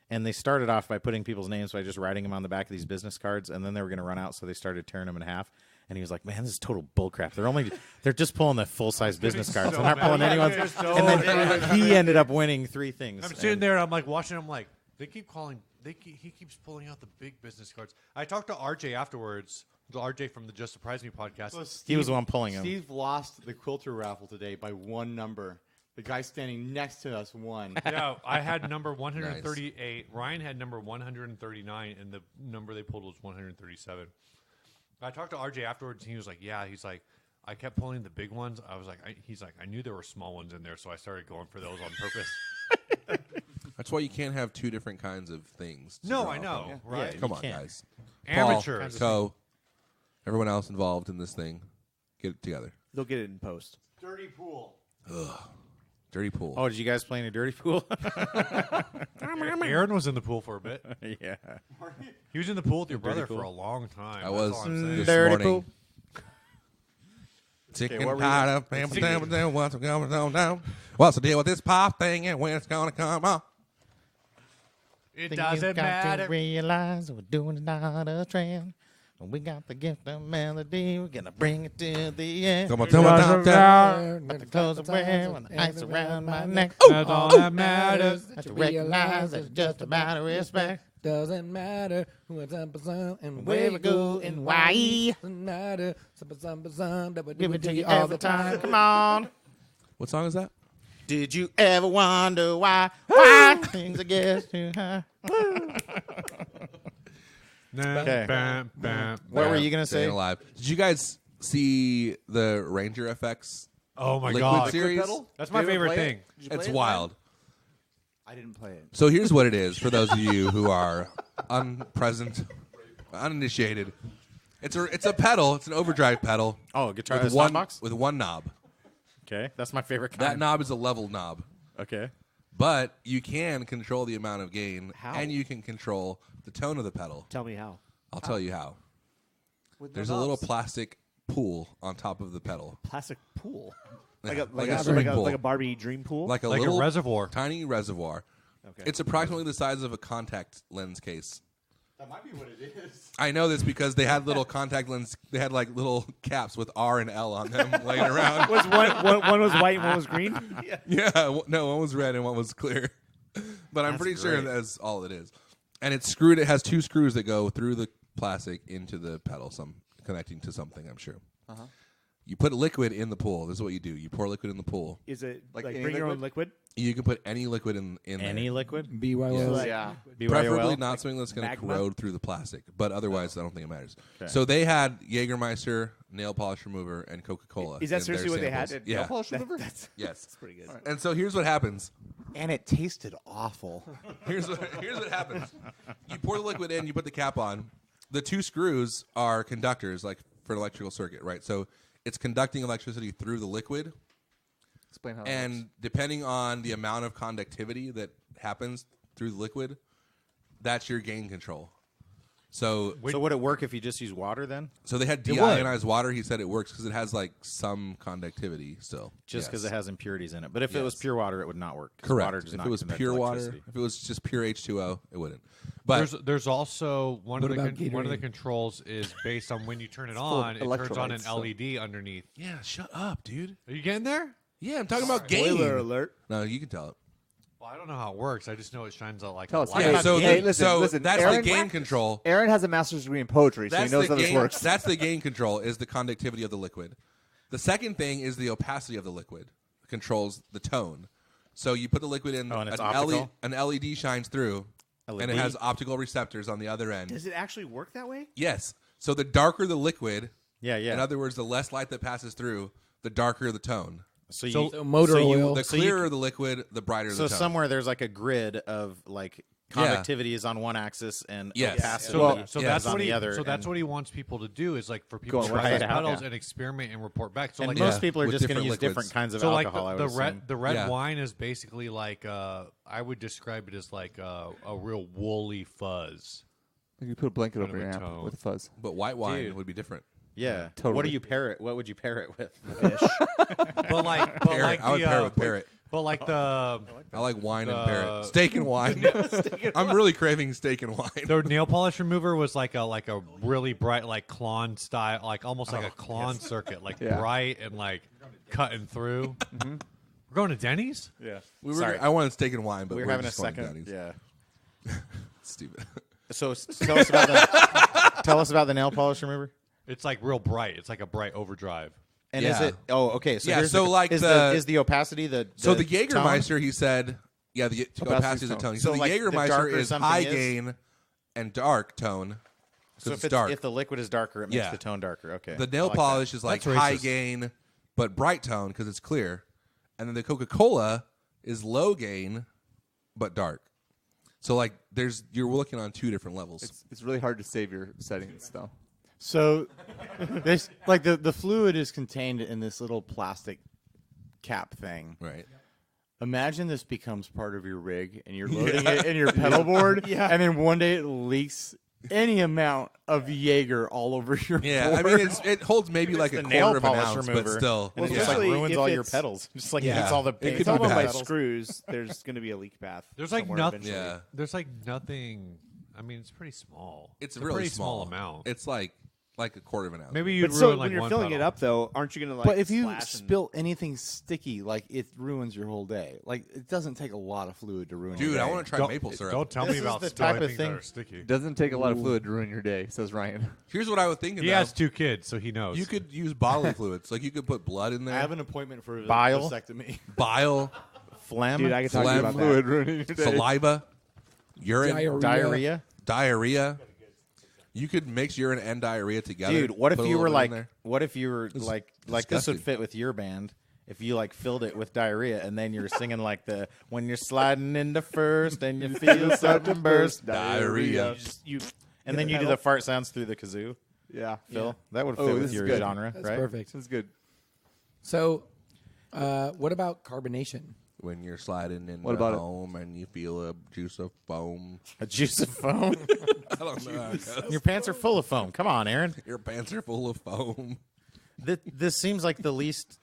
And they started off by putting people's names by just writing them on the back of these business cards, and then they were going to run out, so they started tearing them in half. And he was like, "Man, this is total bullcrap. They're just pulling the full size business cards. They're not pulling anyone's." And then he ended up winning 3 things. I'm sitting there and I'm like watching. I'm like, he keeps pulling out the big business cards. I talked to RJ afterwards. RJ from the Just Surprise Me podcast. He was the one pulling them. Steve lost the quilter raffle today by 1 number. The guy standing next to us won. Yeah, I had number 138. Ryan had number 139, and the number they pulled was 137. I talked to RJ afterwards, and he was like, "Yeah." He's like, "I kept pulling the big ones." I was like, "He's like, I knew there were small ones in there, so I started going for those on purpose." That's why you can't have 2 different kinds of things. to No, draw I know, from. right? Yeah, Come you on, can't. guys. Amateurs. Paul, Co, everyone else involved in this thing, get it together. They'll get it in post. Dirty pool. Dirty pool. Oh, did you guys play in a dirty pool? Aaron was in the pool for a bit. Yeah. He was in the pool with your Dirty brother pool. for a long time. I That's was all I'm saying. this Dirty morning. pool. Sick what and were you- tired of what's going on down. What's the deal with this pop thing and when it's gonna come off? It Think doesn't you've got matter. to realize we're doing it not a trend. We got the gift of melody. We're gonna bring it to the end. Come on, tell me down. Got the clothes I wear when the ice around my neck. That's all that matters. That you recognize that it's just a matter of respect. Doesn't matter what's up and Where we go and why. Doesn't matter. Give it to you all the time. Come on. What song is that? Did you ever wonder why things get too high? Okay. Bam, bam. What were you gonna Staying say? alive. Did you guys see the Ranger FX Oh my Liquid god, series? that's my favorite thing. It's wild. I didn't play it. So here's what it is for those of you who are unpresent, uninitiated. It's a pedal. It's an overdrive pedal Oh, guitar with one one box. with one knob. Okay, that's my favorite kind. That knob is a level knob, Okay. but you can control the amount of gain, How? and you can control the tone of the pedal. Tell me how. I'll tell you how. With There's a little plastic pool on top of the pedal, plastic pool. Yeah, Like a swimming pool, like a Barbie dream pool. like a Like a little reservoir. tiny reservoir. Okay. It's approximately the size of a contact lens case. That might be what it is. I know this because they had little contact lens. They had like little caps with R and L on them laying around. was one was white and one was green. Yeah, no, one was red and one was clear. But I'm That's pretty sure great. that's all it is. And it's screwed. It has 2 screws that go through the plastic into the pedal, some connecting to something. I'm sure. You put a liquid in the pool. This is what you do. You pour liquid in the pool. Is it Like like any bring your own liquid? You can put any liquid in Any there. liquid? BYO. Yeah. Preferably BYOL? not something that's going to Magma? corrode through the plastic, but otherwise, I don't think it matters. Okay. So they had Jägermeister, nail polish remover, and Coca-Cola. Is that in seriously their what they had? samples. Nail Yeah. polish remover? That's Yes. pretty good. And so here's what happens. And it tasted awful. Here's what happens. You pour the liquid in, you put the cap on. The two screws are conductors, like for an electrical circuit, right? So it's conducting electricity through the liquid. Explain how that And works. depending on the amount of conductivity that happens through the liquid, that's your gain control. So So would it work if you just use water then? they had would. deionized water. He said it works because it has like some conductivity still. Just because Yes. it has impurities in it. But if it was Yes. pure water, it would not work. 'cause Correct. Water does If not it was conduct pure water, electricity. if it was just pure H2O, it wouldn't. But There's also one of What the about one of the Gatorade? controls is based on when you turn it full of on. It turns on an electrolytes, so- LED underneath. yeah, shut up, dude. Are you getting there? Yeah, I'm talking about gain. Spoiler alert. No, you can tell it. Well, I don't know how it works. I just know it shines out like Tell a us. light. Yeah, Yeah, so hey, the- listen, so listen, that's Aaron- the gain control. Aaron has a master's degree in poetry, so he That's knows the how this gain. works. That's the gain control is the conductivity of the liquid. The second thing is the opacity of the liquid. It controls the tone. So you put the liquid in, Oh, and it's an optical? an LED shines through, and it LED? has optical receptors on the other end. Does it actually work that way? Yes. So the darker the liquid, Yeah, yeah. in other words, the less light that passes through, the darker the tone. So, you, So motor oil. The so you- clearer the liquid, the brighter so the tone. somewhere there's like a grid of like conductivity is on one axis and Yes. opacity So Yeah, that's is on what the he. other. So that's and- what he wants people to do is like for people Go to and try try these it out, pedals yeah. and experiment and report back. So and like most Yeah, people are with just going to different use liquids. different kinds of so alcohol. like I the would red assume. the red Yeah. wine is basically like I would describe it as like a real woolly fuzz. You put a blanket Kind over of your a amp tone. with a fuzz. But white wine Dude. would be different. Yeah. Totally. What do you pair it? What would you pair it with? But like Parrot. I would pair it with parrot. But like the I like wine and The- parrot. Steak and wine. I'm really craving steak and wine. the nail polish remover was like a really bright like Klon style, like almost like a Klon circuit, like Yeah. bright and like cutting through. We're going to Denny's. Yeah. We were. Sorry. I wanted steak and wine, but We we're were having a just going to second. Denny's. Yeah. Stupid. So tell us about the tell us about the nail polish remover. It's like real bright. It's like a bright overdrive. And Yeah. is it? Oh, okay. So Yeah, here's so the, like is the- is the opacity the So the tone? Jägermeister, he said, yeah, the opacity is a tone. tone. He So, said like, the the Jägermeister darker is something high is- gain and dark tone. So Because if it's dark. if the liquid is darker, it makes Yeah. the tone darker. Okay. The nail I like polish is like That's high racist. gain but bright tone because it's clear, and then the Coca-Cola is low gain but dark. So like you're looking on two different levels. It's really hard to save your settings, though. So, this like the fluid is contained in this little plastic cap thing. Right. Imagine this becomes part of your rig, and you're loading it in your pedal board, and then one day it leaks any amount of Jaeger all over your Yeah, board. I mean it holds maybe like a the nail quarter of an polish ounce, remover, but still. and it Well, just like especially ruins if all your it's- pedals. Just like Yeah. eats all the It paint could It's all be about bad. by pedals. screws. There's going to be a leak path. There's like somewhere nothing. eventually. Yeah. There's like nothing. I mean, it's pretty small. It's a really pretty small amount. It's like a quarter of an ounce. Maybe you'd But so ruin when like you're one filling pedal. it up, though, aren't you going to like? But if you splash and- spill anything sticky, like it ruins your whole day. Like it doesn't take a lot of fluid to ruin. Dude, your I day. want to try Don't- maple syrup. Don't tell This me is about the spilling type of things thing- that are sticky. It doesn't take a lot of fluid to ruin your day, says Ryan. Here's what I was thinking. He though. has 2 kids, so he knows. You could use bodily fluids. Like you could put blood in I there, have an appointment for a Bile. vasectomy. bile, Phlegm, Dude, I can talk to you phlegm, about that. Fluid ruining your day. saliva, urine, diarrhea. diarrhea. You could mix urine and diarrhea together. Dude, what if put a you little were bit in like, there. what if you were like this disgusting. would fit with your band if you like filled it with diarrhea and then you're singing like the when you're sliding into first and you feel something burst Diarrhea. You and then you do the fart sounds through the kazoo. Yeah. Phil, that would Oh, fit this with is your good. genre, That's right? perfect. That's good. So, what about carbonation? When you're sliding in What about it? home and you feel a juice of foam. A juice of foam. I don't know. how it goes. Your pants are full of foam. Come on, Aaron. Your pants are full of foam. This seems like the least.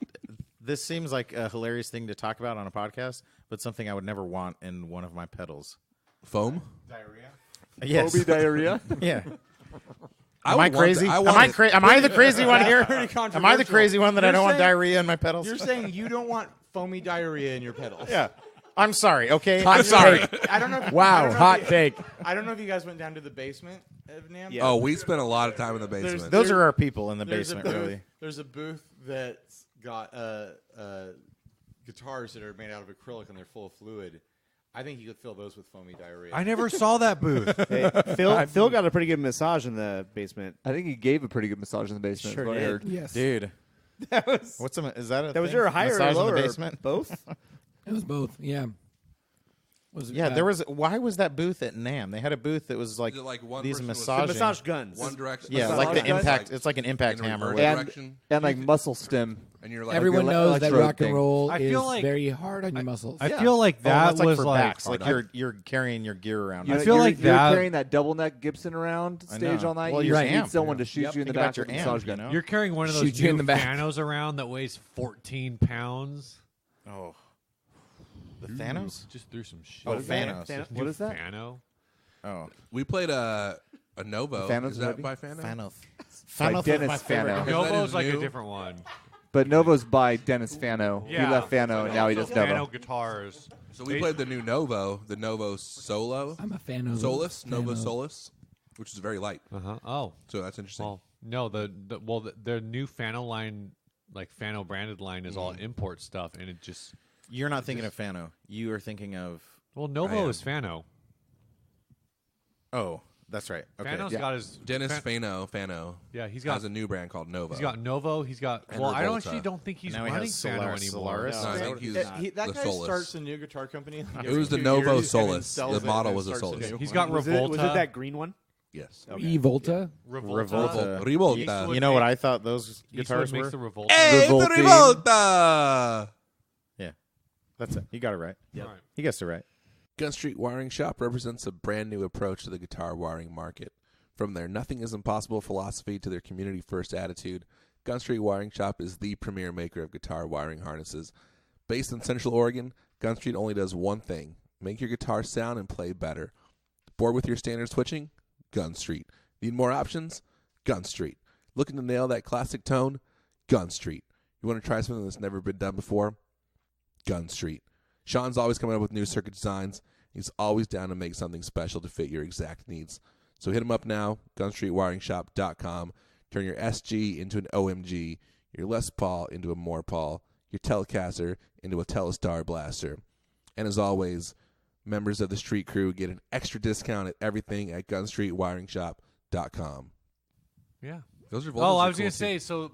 This seems like a hilarious thing to talk about on a podcast, but something I would never want in one of my pedals. Foam? Yes. Phoebe diarrhea? Yeah. I Am I would want crazy? that- I Am want I it- Am I the crazy one here? Am I the controversial. crazy one that I You're don't want saying- diarrhea in my pedals? You're saying you don't want foamy diarrhea in your pedals? Yeah. I'm sorry. Okay, Hot I'm sorry. take. I don't know. If, I Wow, don't know hot if take. I don't know if you guys went down to the basement of NAMM. Yeah. Oh, we spent a lot of time in the basement. Those are our people in the There's a basement, booth- really. There's a booth that's got guitars that are made out of acrylic and they're full of fluid. I think you could fill those with foamy diarrhea. I never saw that booth. Hey, Phil got a pretty good massage in the basement. I think he gave a pretty good massage in the basement. Sure is what I did. heard. Yes. Dude, That was is that a that was thing? your higher or Massage lower? in the basement? Both. It was both. Yeah. Yeah, there was. Why was that booth at NAMM? They had a booth that was like, Is it like one these person with- massaging. The massage guns. One direction. Yeah, massage like the guns? impact. It's like an impact in hammer. reverse with- direction. And like muscle stem. And you're like Everyone the knows that electrode rock and thing. roll I is feel like- very hard on your muscles. I feel like Oh, that that's like was for like backs. Like you're carrying your gear around. I You know, feel you're- like you're that- carrying that double neck Gibson around I stage know. all night. Well, you your just amp. need someone to shoot Yep, you in the think about back your with a amp, massage you gun. know? you're carrying one of those Shoot you in new the back. Thanos around that weighs 14 pounds. Oh, the Thanos. Just threw some shit. Oh, Thanos. What is that? Fano? Oh, We played a Novo. Thanos Is that movie? by Fano? Thanos. By Thanos is Dennis my favorite. Fano. Novo's is like a new? different one. But Novo's by Dennis Fano. Yeah. He left Fano and now he does Fano Novo. Guitars. So we played the new Novo, the Novo Solo, I'm a fan of Solus, fan Novo of- Solus, which is very light. Uh-huh. Oh. So that's interesting. Well, no, the new Fano line, like Fano branded line, is all import stuff, and it just You're not thinking of Fano. You are thinking of. well, I Novo am. is Fano. Oh, that's right. Okay. Fano's Yeah. got his Dennis Fano Yeah, he's got has a new brand called Novo. he's got Novo. He's got And well, I Revolta. actually don't think he's Now he running has Fano Solaris. anymore. Solaris. No, I think he's that the guy Solus. starts a new guitar company. It was the Novo Solus. The model was a Solus. Solus. He's got Was Revolta. it that green one? Yes. Evolta. Revolta. Revolta. You know what I thought those Eastwood guitars makes were? the Revolta. Hey, the Revolting. Revolta! Yeah, that's it. You got it right. All right. He gets it right. Gun Street Wiring Shop represents a brand new approach to the guitar wiring market. From their nothing is impossible philosophy to their community first attitude, Gun Street Wiring Shop is the premier maker of guitar wiring harnesses. Based in Central Oregon, Gun Street only does one thing: make your guitar sound and play better. Bored with your standard switching? Gun Street. Need more options? Gun Street. Looking to nail that classic tone? Gun Street. You want to try something that's never been done before? Gun Street. Sean's always coming up with new circuit designs. He's always down to make something special to fit your exact needs. So hit him up now, gunstreetwiringshop.com. Turn your SG into an OMG, your Les Paul into a More Paul, your Telecaster into a Telestar Blaster. And as always, members of the street crew get an extra discount at everything at gunstreetwiringshop.com. Yeah. Those are Oh, I was cool gonna too. say. So,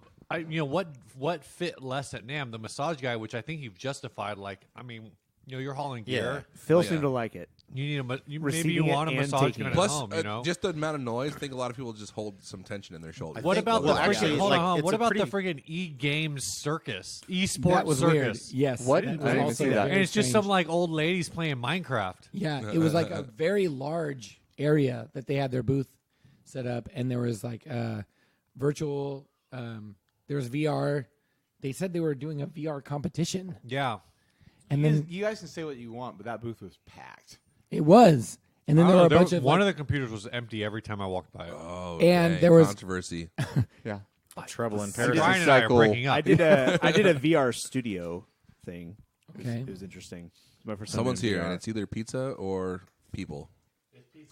what fit less at NAMM? The massage guy, which I think you've justified. Like, I mean, you're hauling gear. Phil Oh, yeah. seemed to like it. You need maybe you Receiving it want a and massage taking gun it. at Plus, home. You know. just the amount of noise, I think a lot of people just hold some tension in their shoulders. What about the well, actually, freaking? Hold like, on. it's What a about the pretty- freaking e-games circus, That esports was weird. circus? Yes. What? that I was didn't even also see that. very And it's just strange. some like old ladies playing Minecraft. Yeah, it was like a very large area that they had their booth set up, and there was like virtual. There was VR. They said they were doing a VR competition, Yeah. and then You guys can say what you want, but that booth was packed. it was, and then I there don't were know, a bunch of one like, of the computers was empty every time I walked by it. Oh, And dang, there was- controversy. Yeah. Trouble in Brian paradise. and I are cycle. breaking up. I did a VR studio thing. Okay. It was interesting. It's my first time Someone's doing here, VR. and it's either pizza or people.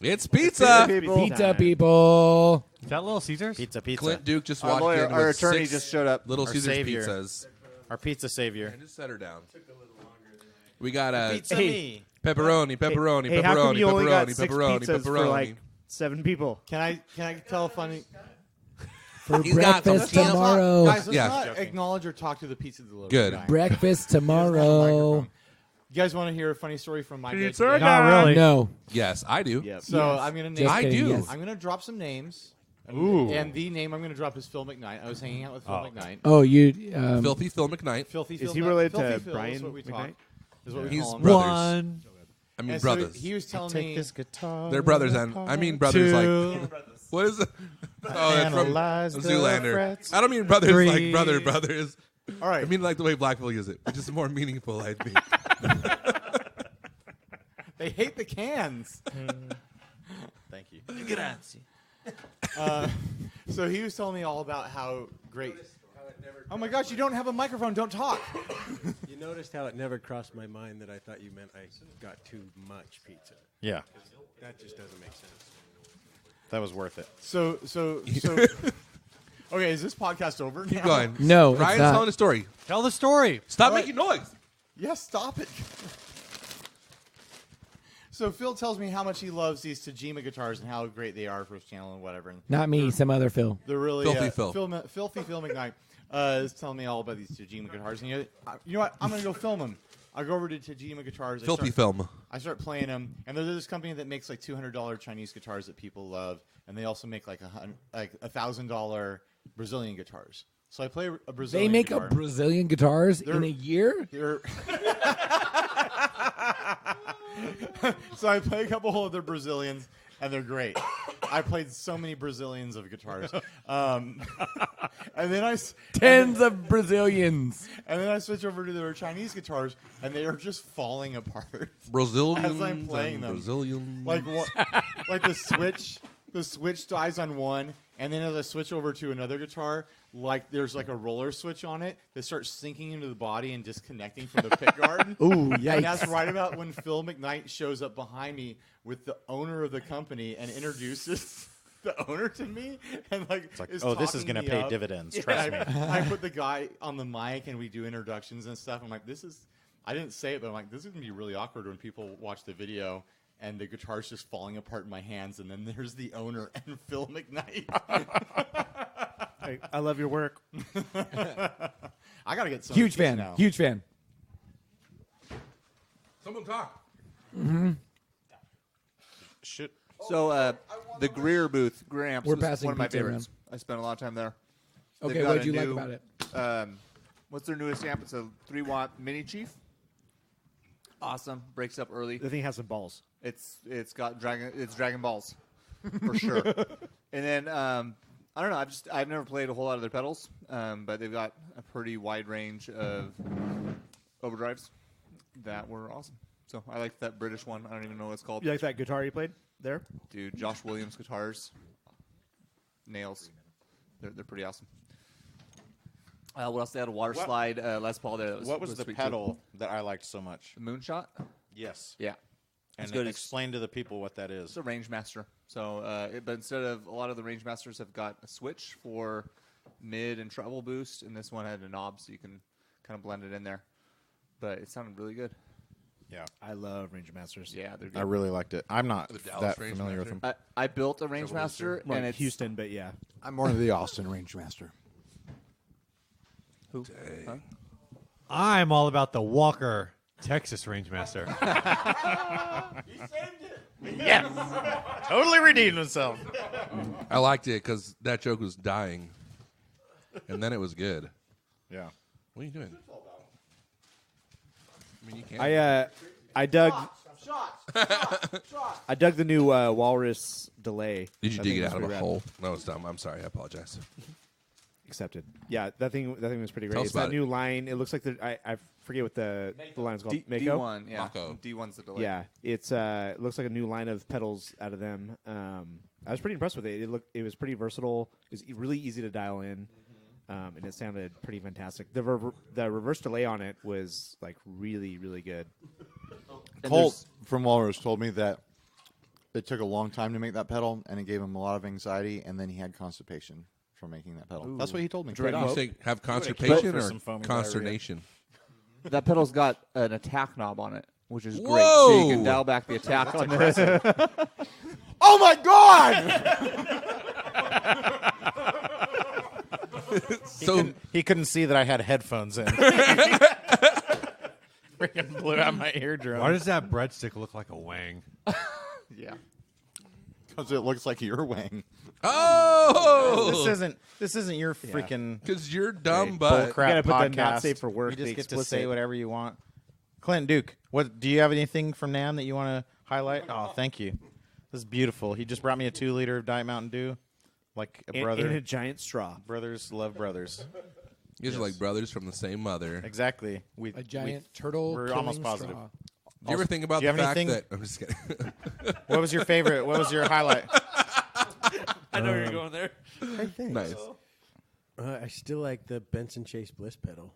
It's pizza. pizza people. Is that Little Caesars? Pizza. Clint Duke just Our walked lawyer, in our with attorney 6 just showed up. Little Our Caesars savior. pizzas. Our pizza savior. And just set her down. We got Pizza Hey. me. pepperoni, pepperoni, Hey, how come pepperoni, you only got pepperoni, 6 pepperoni, pizzas for pepperoni. like 7 people? Can I tell a funny? For He's got some breakfast skills. tomorrow. Guys, let's Yeah. not acknowledge or talk to the pizza delivery Good. guy. Breakfast He doesn't have a tomorrow. microphone. You guys want to hear a funny story from my day? Pizza today? Not really. No. Yes, I do. Yep. So Yes. I'm gonna Just name. I kidding, do. yes. I'm gonna drop some names. Ooh. And the name I'm gonna drop is Phil McKnight. I was hanging out with Phil McKnight. Oh, you. Filthy Phil McKnight. Filthy Is Phil. he related Filthy to Phil Brian is what we talk. McKnight? Is what we He's call him. brothers. One, I mean And brothers. So he was telling Take me. this guitar. They're brothers, and I mean brothers. two, Like what is it? Oh, that's from Analyze the Zoolander. frets. I don't mean brothers Three. like brothers. All right. I mean like the way black people use it, which is more meaningful, I think. They hate the cans. Thank you. So he was telling me all about how great. Oh my gosh! You don't have a microphone. Don't talk. You noticed how it never crossed my mind that I thought you meant I got too much pizza. Yeah, That just doesn't make sense. that was worth it. So. Okay, is this podcast over? Keep now? going. No, it's Ryan's not. telling a story. Tell the story. Stop making noise. Yes, stop it. So Phil tells me how much he loves these Tajima guitars and how great they are for his channel and whatever. And Not me, some other Phil. they're really Filthy Phil. Filthy Phil McKnight is telling me all about these Tajima guitars. And you know what? I'm gonna go film them. I go over to Tajima Guitars. Filthy film. I start playing them, and they're this company that makes like $200 Chinese guitars that people love, and they also make like $1,000 Brazilian guitars. So I play a Brazilian. They make guitar. a Brazilian guitars in a year? They're so I play a couple of their Brazilians, and they're great. I played so many Brazilians of guitars, and then Tens of Brazilians. and then I switch over to their Chinese guitars, and they are just falling apart. Brazilians As I'm playing and them. Brazilians. Like the switch dies on one, and then as I switch over to another guitar, like there's like a roller switch on it that starts sinking into the body and disconnecting from the pickguard. Ooh, And yikes. that's right about when Phil McKnight shows up behind me with the owner of the company and introduces the owner to me, and It's like, oh, this is going to pay dividends. Trust me. I put the guy on the mic and we do introductions and stuff. I'm like, I didn't say it, but I'm like, this is going to be really awkward when people watch the video and the guitar's just falling apart in my hands, and then there's the owner and Phil McKnight. I love your work. I got to get some Huge of these fan. now. Huge fan. Someone talk. Shit. So the Greer booth, Greer amps, We're was passing one of my pizza favorites. I spent a lot of time there. They've Okay, got what a did you like new, about it? What's their newest amp? It's a 3-watt Mini Chief. Awesome. Breaks up early. The thing has some balls. It's Dragon Balls for sure. And then I don't know. I've never played a whole lot of their pedals, but they've got a pretty wide range of overdrives that were awesome. So I like that British one. I don't even know what it's called. You like that guitar you played there? Dude, Josh Williams guitars, nails. They're pretty awesome. What else? They had a water slide Les Paul there. What was the sweet too. pedal that I liked so much? The Moonshot. Yes. Yeah. And It's good. explain to the people what that is. It's a Rangemaster. So, but instead of a lot of the Rangemasters have got a switch for mid and treble boost, and this one had a knob, so you can kind of blend it in there. But it sounded really good. Yeah. I love Rangemasters. Yeah, they're good. I really liked it. I'm not The Dallas that familiar with Rangemaster. them. I built a Rangemaster, Well, and it's Houston, but yeah. I'm more of the Austin Rangemaster. Who? Huh? I'm all about the Walker Texas Rangemaster. Totally redeemed himself. I liked it because that joke was dying, and then it was good. Yeah. What are you doing? I mean, you can't. I dug. I dug the new Walrus delay. Did you That dig thing it was out of a pretty rad. hole? No, it's dumb. I'm sorry. I apologize. Accepted. Yeah, that thing was pretty great. Tell us It's that about it. new line. It looks like I forget what the line's called. Mako? D1, yeah. Mako. D1's the delay. Yeah, it looks like a new line of pedals out of them. I was pretty impressed with it. It was pretty versatile. It was really easy to dial in, and it sounded pretty fantastic. The reverse delay on it was like really really good. And Colt from Walrus told me that it took a long time to make that pedal, and it gave him a lot of anxiety, and then he had constipation from making that pedal. That's what he told me. Did you say have killed constipation for or some foamy consternation? That pedal's got an attack knob on it, which is great. So Whoa! you can dial back the attack on this. Oh my God! So He couldn't see that I had headphones in. Freaking blew out my eardrum. Why does that breadstick look like a wang? Yeah. Because it looks like your wang. oh, This isn't your freaking because you're dumb, bull but crap You gotta put the podcast. not safe for work, You just the get to say explicit. whatever you want. Clint Duke, what do you have anything from NAMM that you want to highlight? Oh, thank you. This is beautiful. He just brought me a 2-liter of Diet Mountain Dew, like a brother. in a giant straw. Brothers love brothers. you guys are like brothers from the same mother. Exactly. A giant turtle. we're killing almost positive. straw. Do you ever think about do you the have fact anything- that I'm just kidding. What was your favorite? What was your highlight? I know you're going there. Nice. I still like the Benson Chase Bliss pedal.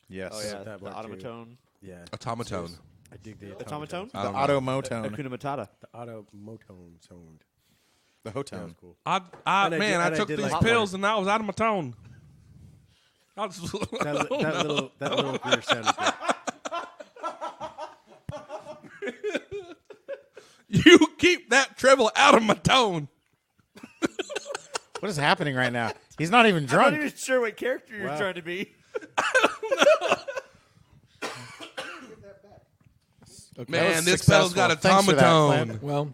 Yes. Oh yeah, that the one, too. automaton, Yeah. Automaton. I dig the automaton, The I don't know. automotone. Hakuna Matata. The automotone sound. The That was hotone. cool. I And I did- I and I took did these like- pills and I was out of my tone. I was, That little gear sounded good. you keep that treble out of my tone. What is happening right now? He's not even I'm drunk. not even sure what character you're Wow. trying to be. Man, was this pedal's got a successful. Thanks for that, tomatone. Clint. Well,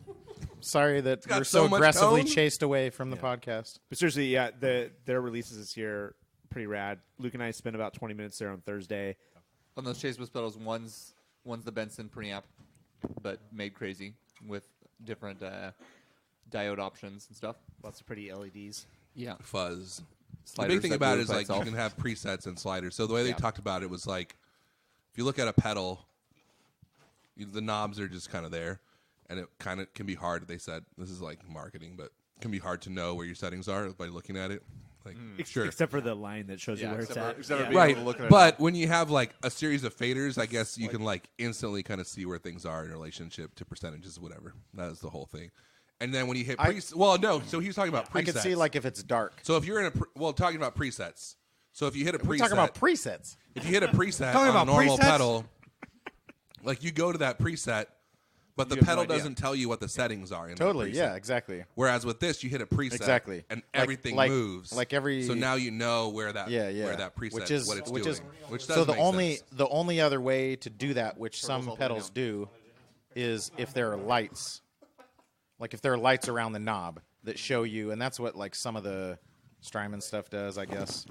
Sorry that got we're so so much aggressively tone. chased away from the podcast. But seriously, yeah, their releases this year pretty rad. Luke and I spent about 20 minutes there on Thursday. On those Chase Bus pedals, one's the Benson preamp, but made crazy with different diode options and stuff. Lots of pretty LEDs. Yeah. Fuzz. The Sliders big thing that about do it is by like you itself. can have presets and sliders. So the way they Yeah. talked about it was like, if you look at a pedal, the knobs are just kind of there, and it kind of can be hard. They said this is like marketing, but it can be hard to know where your settings are by looking at it. Like, sure, Except for the line that shows you where it's at. except for Yeah. being right. able to look at it. But when you have like a series of faders, I guess you can like instantly kind of see where things are in relationship to percentages, whatever. That is the whole thing. And then when you hit well, no. So he was talking about presets. I can see like if it's dark. So if you're in talking about presets. So if you hit a preset, We're talking about presets. if you hit a preset Talking on a about normal presets? pedal, like you go to that preset, but the have no pedal idea. doesn't tell you what the settings are. In that Totally. preset. Yeah. Exactly. Whereas with this, you hit a preset, Exactly. and Like- everything like- moves. like every- So now you know where that Yeah. Yeah. where that preset which is what it's which doing. is Which does so the make only sense. the only other way to do that, which some pedals do, is if there are lights. Like if there are lights around the knob that show you, and that's what like some of the Strymon stuff does, I guess.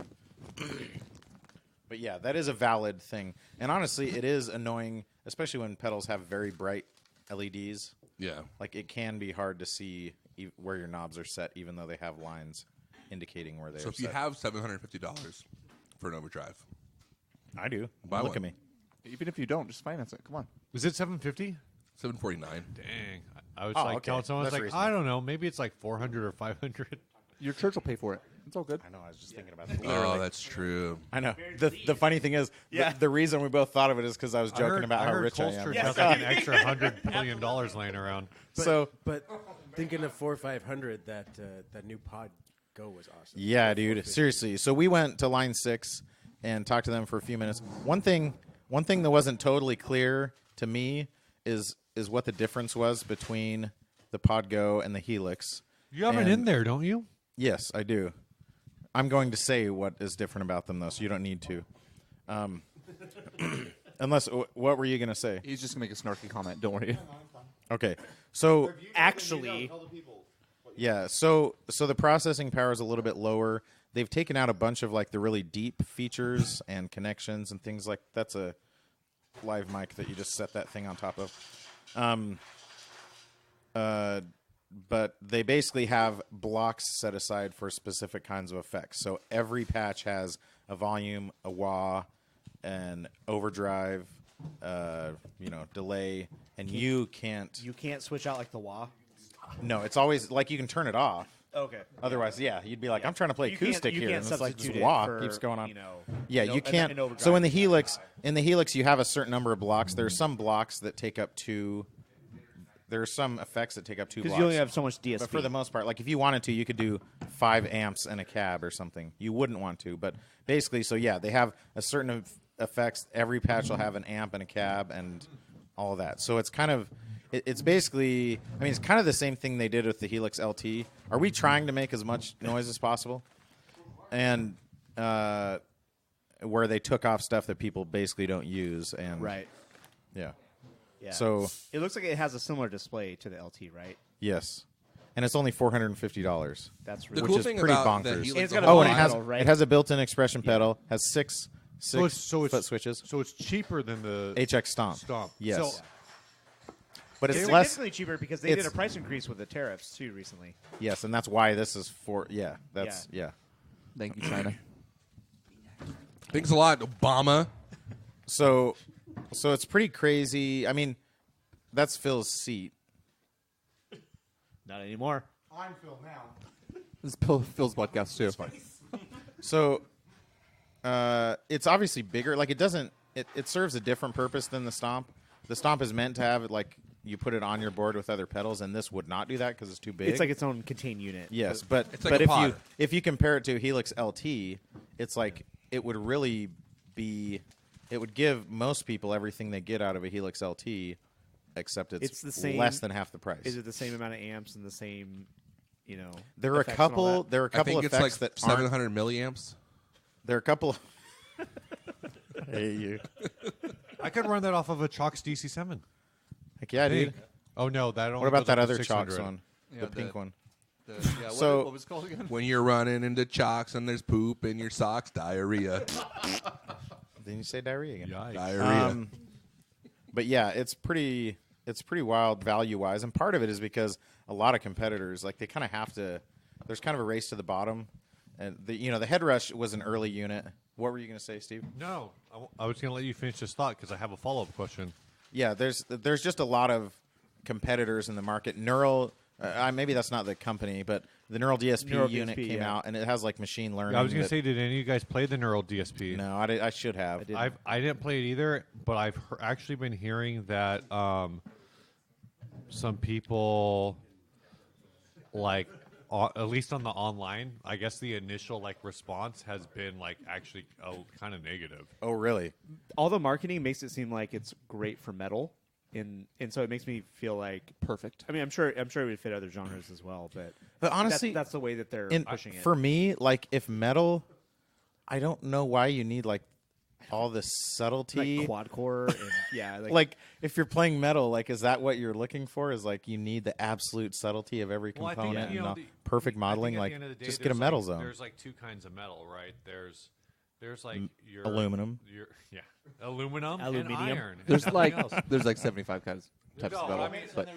But yeah, that is a valid thing. And honestly, it is annoying, especially when pedals have very bright LEDs. Yeah. Like it can be hard to see where your knobs are set, even though they have lines indicating where they So are if you set. have $750 for an overdrive, I do. Buy Look one. at me. Even if you don't, just finance it. Come on. Was it 750? $749. Dang. I was Oh, like okay. telling someone, I was That's like, reasonable. I don't know, maybe it's like 400 or 500. Your church will pay for it. It's all good. I know. I was just thinking about that. Oh, that's true. I know. The funny thing is, the reason we both thought of it is because I was joking about how rich I Colster am. has like an extra $100 billion laying around. But thinking of 4,500, that new Pod Go was awesome. Yeah, dude. Seriously. So we went to line 6 and talked to them for a few minutes. One thing that wasn't totally clear to me is what the difference was between the Pod Go and the Helix. You have it And- in there, don't you? Yes, I do. I'm going to say what is different about them, though, so you don't need to. Unless, what were you going to say? He's just gonna make a snarky comment. Don't worry. Okay. So, Actually, yeah, so the processing power is a little bit lower. They've taken out a bunch of like the really deep features and connections and things like that's a live mic that you just set that thing on top of. But they basically have blocks set aside for specific kinds of effects. So every patch has a volume, a wah, an overdrive, delay, and you can't. you can't switch out like the wah. No, it's always like you can turn it off. Okay. Otherwise, yeah, you'd be like, I'm trying to play You can't- acoustic you here, can't and it's like substitute this it wah for, keeps going on. you know, Yeah, no- you an can't. overdrive. So in the Helix, you have a certain number of blocks. There are some blocks that take up 2. There are some effects that take up 2 Because blocks. you only have so much DSP. But for the most part, like if you wanted to, you could do 5 amps and a cab or something. You wouldn't want to, but basically, so yeah, they have a certain effects. Every patch will have an amp and a cab and all of that. So it's kind of, it's basically, I mean, it's kind of the same thing they did with the Helix LT. Are we trying to make as much noise as possible? And where they took off stuff that people basically don't use, and right. yeah, Yeah. So it looks like it has a similar display to the LT, right? yes, and it's only $450. That's The really cool is thing pretty about the bonkers. Helix And it's got a Oh, volume and it has pedal, right? it has a built-in expression pedal. Has six So foot it's switches. So it's cheaper than the HX Stomp. Stomp. Yes. So, But It's it's less. significantly cheaper because they did it's- a price increase with the tariffs too recently. Yes, and that's why this is for. Yeah, that's yeah. Thank you, China. Thanks a lot, Obama. So it's pretty crazy. I mean, that's Phil's seat. Not anymore. I'm Phil now. This is Phil's podcast too. So It's obviously bigger. Like it doesn't. It serves a different purpose than the Stomp. The Stomp is meant to have it like you put it on your board with other pedals, and this would not do that because it's too big. It's like its own contained unit. Yes, but It's like a pod. if you compare it to a Helix LT, it's like it would really be. It would give most people everything they get out of a Helix LT, except it's the same, less than half the price. Is it the same amount of amps and the same, There are a effects and all couple. that? There are a I couple think of it's like effects that aren't. 700 milliamps. There are a couple. Hey you. I could run that off of a Chalks DC7. Heck yeah, dude. Oh no, that. What only about goes up that to other 600. Chalks one? Yeah, The pink one. What was it called again? When you're running into chalks and there's poop in your socks, diarrhea. Didn't you say diarrhea again? Yikes. Diarrhea. But yeah, it's pretty wild value wise, and part of it is because a lot of competitors like they kind of have to. There's kind of a race to the bottom, and the Head Rush was an early unit. What were you going to say, Steve? No, I was going to let you finish this thought because I have a follow-up question. Yeah, there's just a lot of competitors in the market. Neural, maybe that's not the company, but the Neural DSP Neural unit DSP, came yeah. out, and it has like machine learning. I was going to that- say, did any of you guys play the Neural DSP? no, I should have. I didn't play it either, but I've actually been hearing that some people, like, at least on the online, I guess the initial like response has been like actually kind of negative. Oh, really? All the marketing makes it seem like it's great for metal, and so it makes me feel like Perfect. I mean, I'm sure it would fit other genres as well, but honestly, that's the way that they're pushing it. For me, like if metal, I don't know why you need like all this subtlety. like quad core, and yeah, Like if you're playing metal, like is that what you're looking for? Is like you need the absolute subtlety of every Well, I component think, and the perfect modeling? I Like think at the end of the day, just get a there's, metal like, zone. There's like two kinds of metal, right? There's like your aluminum. Aluminum, and Aluminium. iron. and There's nothing like else. there's like 75 types No, of metal, I mean, but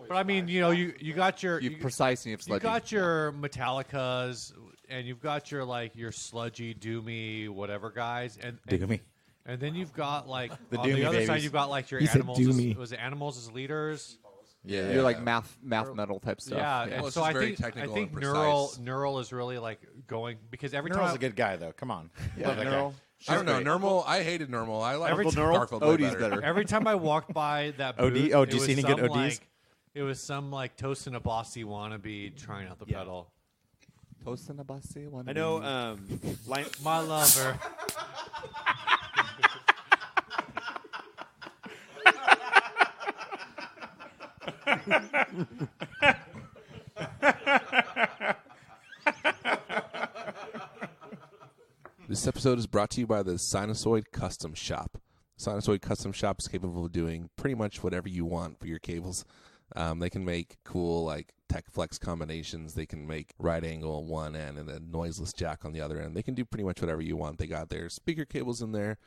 But I mean, you got your you've precise and you've you sludgy. got your Metallicas, and you've got your your sludgy, doomy, whatever guys, and Doomy. and then you've got like The on the doomy other side, babies. you've got like your He said animals. doomy. Was it animals as leaders? Yeah, You're like math metal type stuff. Yeah, Well, and it's so just I very think technical and neural precise. is really like going because every Neural's time a good guy though. Come on. Yeah, Love that guy. Neural. I don't know. Normal. I hated normal. I like Every Garfield way Odie's better. every time I walked by that OD? booth, Oh, it do you was see any good some, ODs? like, it was some like Toast and a Bossy wannabe trying out the pedal. Toast and a bussy one. I know My lover. This episode is brought to you by the Sinusoid Custom Shop. Sinusoid Custom Shop is capable of doing pretty much whatever you want for your cables. They can make cool like tech flex combinations. They can make right angle on one end and a noiseless jack on the other end. They can do pretty much whatever you want. They got their speaker cables in there.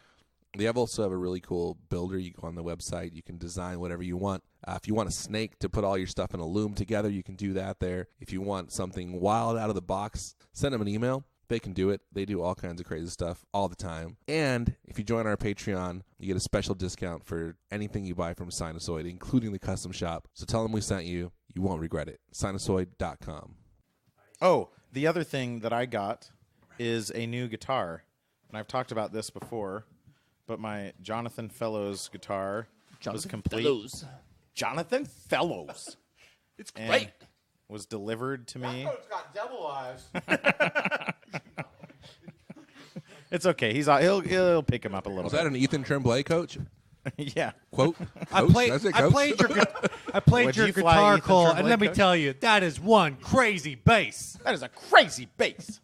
They also have a really cool builder. You go on the website. You can design whatever you want. If you want a snake to put all your stuff in a loom together, you can do that there. If you want something wild out of the box, send them an email. They can do it. They do all kinds of crazy stuff all the time. And if you join our Patreon, you get a special discount for anything you buy from Sinusoid, including the custom shop. So tell them we sent you. You won't regret it. Sinusoid.com. Oh, the other thing that I got is a new guitar. And I've talked about this before, but my Jonathan Fellows guitar was complete. Jonathan Fellows. It's And great. was delivered to me. It's got devil eyes. It's okay. He'll pick him up a little Was bit. that an Ethan Tremblay, coach? Yeah. Quote? I Coach? played. Did I say I coach? played your. I played Would your you fly guitar, Ethan Cole, Tremblay, and let me Coach? tell you, that is one crazy bass. That is a crazy bass.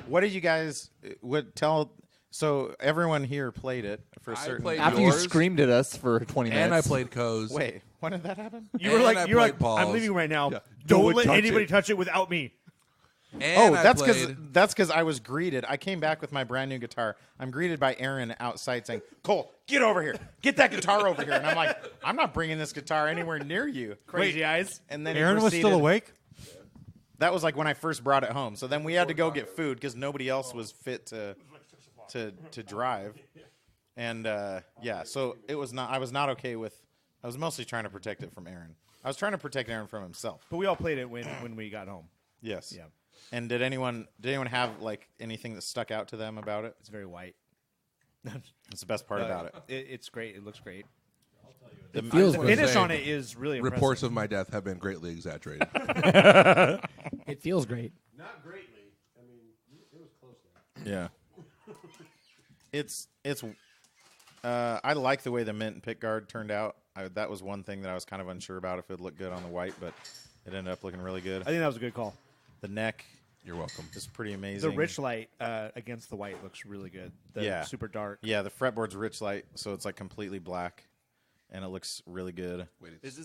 What did you guys would tell? So everyone here played it for a I certain. played After you yours. screamed at us for 20 minutes. And I played Co's. Wait, when did that happen? You were And like, I you're like, played Paul's. I'm leaving right now. Yeah. Don't let touch anybody it. touch it without me. And I that's because played- I was greeted. I came back with my brand new guitar. I'm greeted by Aaron outside saying, "Cole, get over here. Get that guitar over here." And I'm like, "I'm not bringing this guitar anywhere near you." Crazy eyes. And then he Aaron was still proceeded- awake. That was like when I first brought it home. So then we had to go get food because nobody else was fit to drive. And yeah, so it was not. I was not okay with. I was mostly trying to protect it from Aaron. I was trying to protect Aaron from himself. But we all played it when we got home. Yes. Yeah. And did anyone have like anything that stuck out to them about it? It's very white. That's the best part about it. It's great. It looks great. It feels The great. finish on it is really impressive. Reports of my death have been greatly exaggerated. It feels great. Not greatly. I mean, it was close there. Yeah. It's I like the way the mint pick guard turned out. That was one thing that I was kind of unsure about if it looked good on the white, but it ended up looking really good. I think that was a good call. The neck You're welcome. is pretty amazing. The rich light against the white looks really good. The Yeah. super dark. Yeah, the fretboard's rich light, so it's like completely black, and it looks really good. Is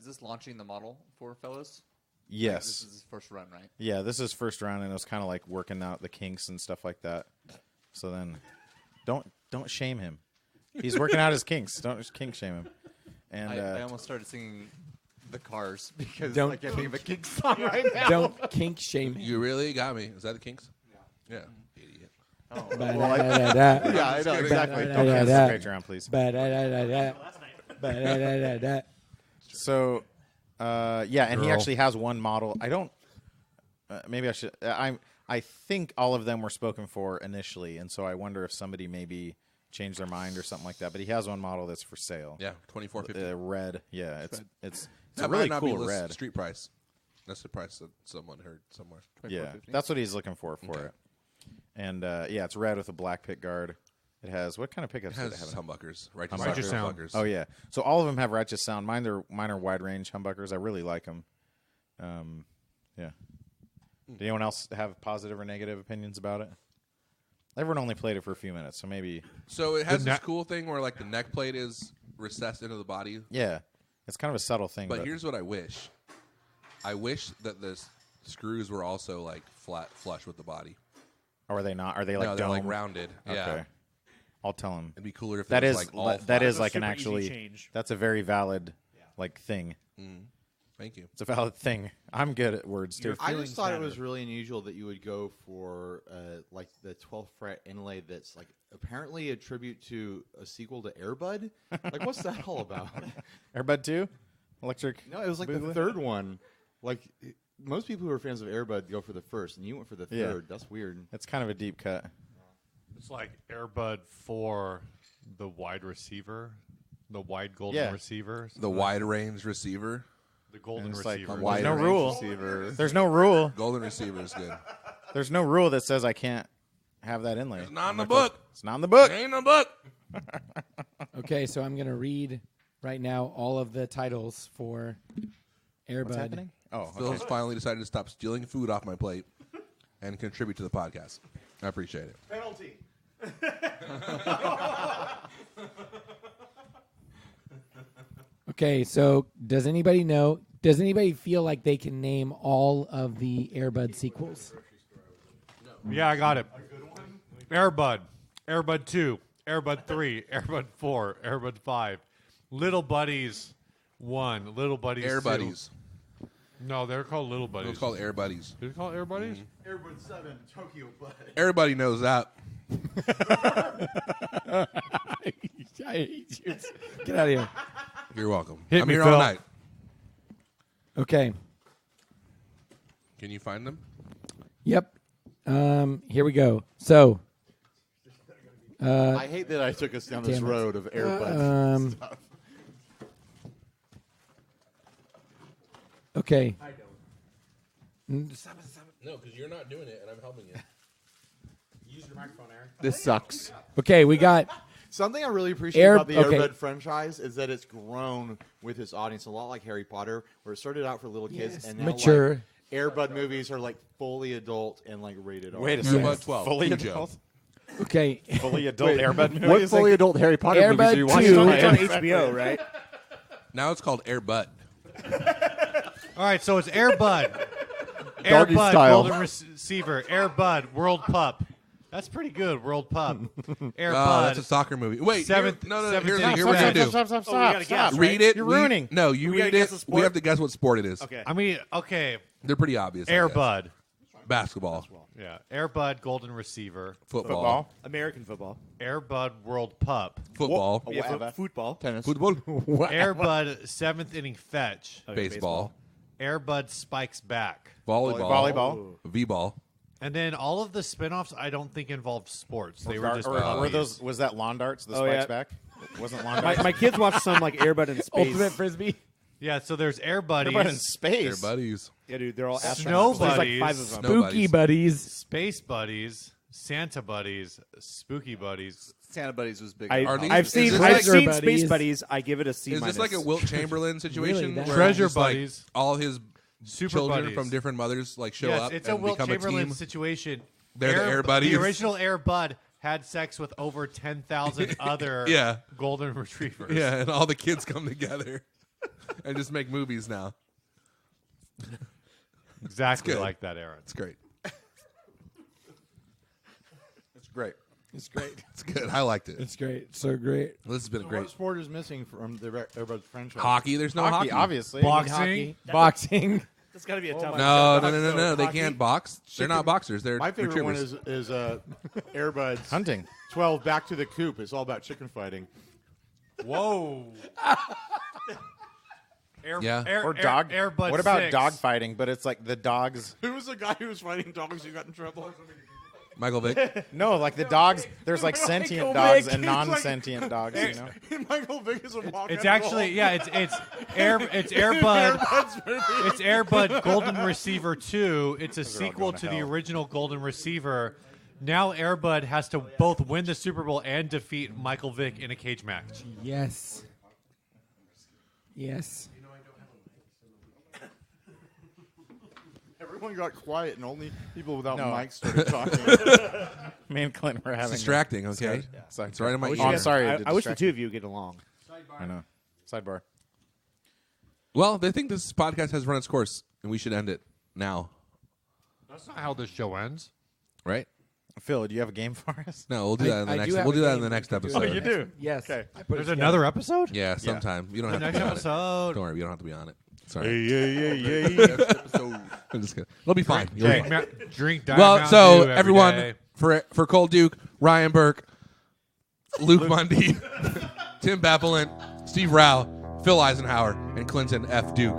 this launching the model for fellas? Yes. This is his first run, right? Yeah, this is first round, and it was kind of like working out the kinks and stuff like that. So then, don't shame him. He's working out his kinks. Don't just kink shame him. And I almost started singing The Cars because Don't I can't think of a Kink song right now. Don't kink shame me. You really got me. Is that the Kinks? Yeah. Idiot. Ba-da-da-da-da. Yeah, I know exactly. don't pass the straight around, please. Ba-da-da-da-da. Ba-da-da-da-da. So, yeah, and he Girl. actually has one model. I don't. Maybe I should. I think all of them were spoken for initially, and so I wonder if somebody maybe changed their mind or something like that. But he has one model that's for sale. Yeah, $24.50. Red. Yeah, it's That a really might not cool be list red. street price. That's the price that someone heard somewhere. Yeah, that's what he's looking for it. And yeah, it's red with a black pick guard. It has what kind of pickups? It does has it have? humbuckers. Righteous Righteous sound. humbuckers. Oh yeah, so all of them have righteous sound. Mine are wide range humbuckers. I really like them. Yeah. Did anyone else have positive or negative opinions about it? Everyone only played it for a few minutes, so maybe. So it has The this ne- cool thing where like the neck plate is recessed into the body. Yeah, it's kind of a subtle thing. But here's what I wish. I wish that the screws were also like flush with the body. or are they not? Are they like no, they're like domed? rounded. Okay. Yeah. I'll tell him. It'd be cooler if That it is was like all that flat. is That's a like an super easy actually. change. That's a very valid like thing. Thank you. It's a valid thing. I'm good at words too. I Feelings just thought matter. it was really unusual that you would go for like the 12th fret inlay that's like apparently a tribute to a sequel to Airbud. Like, what's that all about? Airbud 2? Electric? No, it was like the third one. Like, most people who are fans of Airbud go for the first, and you went for the Yeah. third. That's weird. It's kind of a deep cut. It's like Airbud for the wide receiver, the wide golden Yeah. receiver, The wide range receiver. the golden And it's like receiver. a wide no rule. Receiver. There's no rule. Golden receiver is good. There's no rule that says I can't have that inlay. It's not in the book. It's not in the book. It ain't in the book. Okay, so I'm going to read right now all of the titles for Airbud. What's happening? Oh, okay. Phil's finally decided to stop stealing food off my plate and contribute to the podcast. I appreciate it. Penalty. Okay, so does anybody feel like they can name all of the Airbud sequels? Yeah, I got it. Airbud, Airbud 2, Airbud 3, Airbud 4, Airbud 5, Little Buddies 1, Little Buddies Air 2. Buddies. No, they're called Little Buddies. It's called Air Buddies. Did it call Air Buddies? Airbud 7, Tokyo Bud. Everybody knows that. I hate you. Get out of here. You're welcome. Hit I'm me, here Phil. all night. Okay. Can you find them? Yep. Here we go. So, I hate that I took us down this damn it. road of Airbud. okay. No, because you're not doing it, and I'm helping you. Use your microphone, Aaron. This sucks. Okay, we got Something I really appreciate about the Airbud franchise is that it's grown with its audience, a lot like Harry Potter, where it started out for little kids, Yes, and now mature. like, Airbud movies are like fully adult and like rated R. Wait a Airbud second. 12. Fully Cujo. adult? okay. Fully adult Airbud movies? What fully adult Harry Potter Airbud movies are you watching? 2. It's on HBO, right? Now it's called Air Bud. All right, so it's Airbud, Doggy Airbud style. Golden Receiver, Airbud World Pup. That's pretty good, World Pup. Airbud. Oh, that's a soccer movie. Wait, Seventh- no. seventh Here's inning. what we're gonna do. Stop. Oh, we gotta guess, Read right? it. You're we- ruining. No, you We gotta read guess it. the sport? We have to guess what sport it is. Okay. I mean, okay, They're pretty obvious. I guess. Airbud. Basketball. Yeah, Airbud Golden Receiver, Football. American football. Airbud World Pup, Football. Yeah, football. Tennis. Football. Airbud 7th Inning Fetch, Okay, Baseball. Airbud Spikes Back. Volleyball. V-ball. And then all of the spin-offs I don't think involved sports. They were Or just were puppies. those? Was that lawn darts? The Oh, spikes yeah. back? Wasn't lawn darts? My kids watch some like Airbud in space. Ultimate frisbee. Yeah, so there's Air Buddies, But in space. They're buddies. Yeah, dude, they're all Snow astronauts. There's like buddies. 5 of them. Snow Spooky buddies. buddies. Space Buddies, Santa Buddies, Spooky Buddies. Santa Buddies was big. Are these- I've is seen this I've like- seen Buddies? Space Buddies. I give it a C Is minus. this like a Wilt Chamberlain situation? Really, that- where Treasure just, like, buddies. all his Super children buddies. from different mothers like show Yes, up it's a and Wilt become a Chamberlain team. situation. They're the Air Buddies. The original Air Bud had sex with over 10,000 other Yeah. golden retrievers. Yeah, and all the kids come together and just make movies now. Exactly good. like that, Aaron. It's great. It's great. It's great. It's good. I liked it. It's great. So great. This has been a What great sport is missing from the Airbud franchise? hockey. There's no hockey. Obviously. Boxing. Boxing. That's got to be a tough. No. They Hockey? can't box. They're not boxers. They're My favorite one retrievers. is Airbud's Hunting. 12 Back to the Coop. It's all about chicken fighting. Whoa. Yeah. Or dog. Air Bud What about 6. dog fighting? But it's like the dogs. Who was the guy who was fighting dogs who got in trouble? Michael Vick. No, like the dogs. There's like sentient dogs and non-sentient dogs. You know. Michael Vick is a walk. It's actually it's Air Bud. It's Air Bud Golden Receiver 2. It's a sequel going to to the hell. original Golden Receiver. Now Air Bud has to both win the Super Bowl and defeat Michael Vick in a cage match. Yes. Yes. Everyone got quiet and only people without No. mics started talking. Me and Clint were having. Distracting, okay? Sorry. It's right in my I wish ear. you I'm guys- sorry I, to I wish the distract two of you get along. I know. Sidebar. Well, they think this podcast has run its course, and we should end it now, That's not how this show ends. right? Phil, do you have a game for us? No, we'll do that in the I next. do have We'll a do that in game the we next can do episode. in the next- Yes. Okay. I put it There's together. another episode? Yeah, sometime. You don't The have next to be on it. episode. Don't worry, you don't have to be on it. Sorry. yeah. I'm just kidding. It'll be fine. You'll be Drink, fine. drink Diet Well, Mountain so Dew every everyone day. for Cole Duke, Ryan Burke, Luke Mundy, Tim Bappelin, Steve Rao, Phil Eisenhower, and Clinton F. Duke.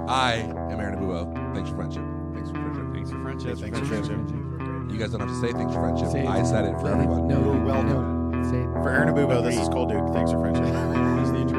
I am Aaron Abubo. Thanks for friendship. Thanks for friendship. Thanks for friendship. Thanks for friendship. You guys don't have to say thanks for friendship. Say it. I said it for everyone. No, well done. Say it. For Aaron Abubo, this is Cole Duke. Thanks for friendship.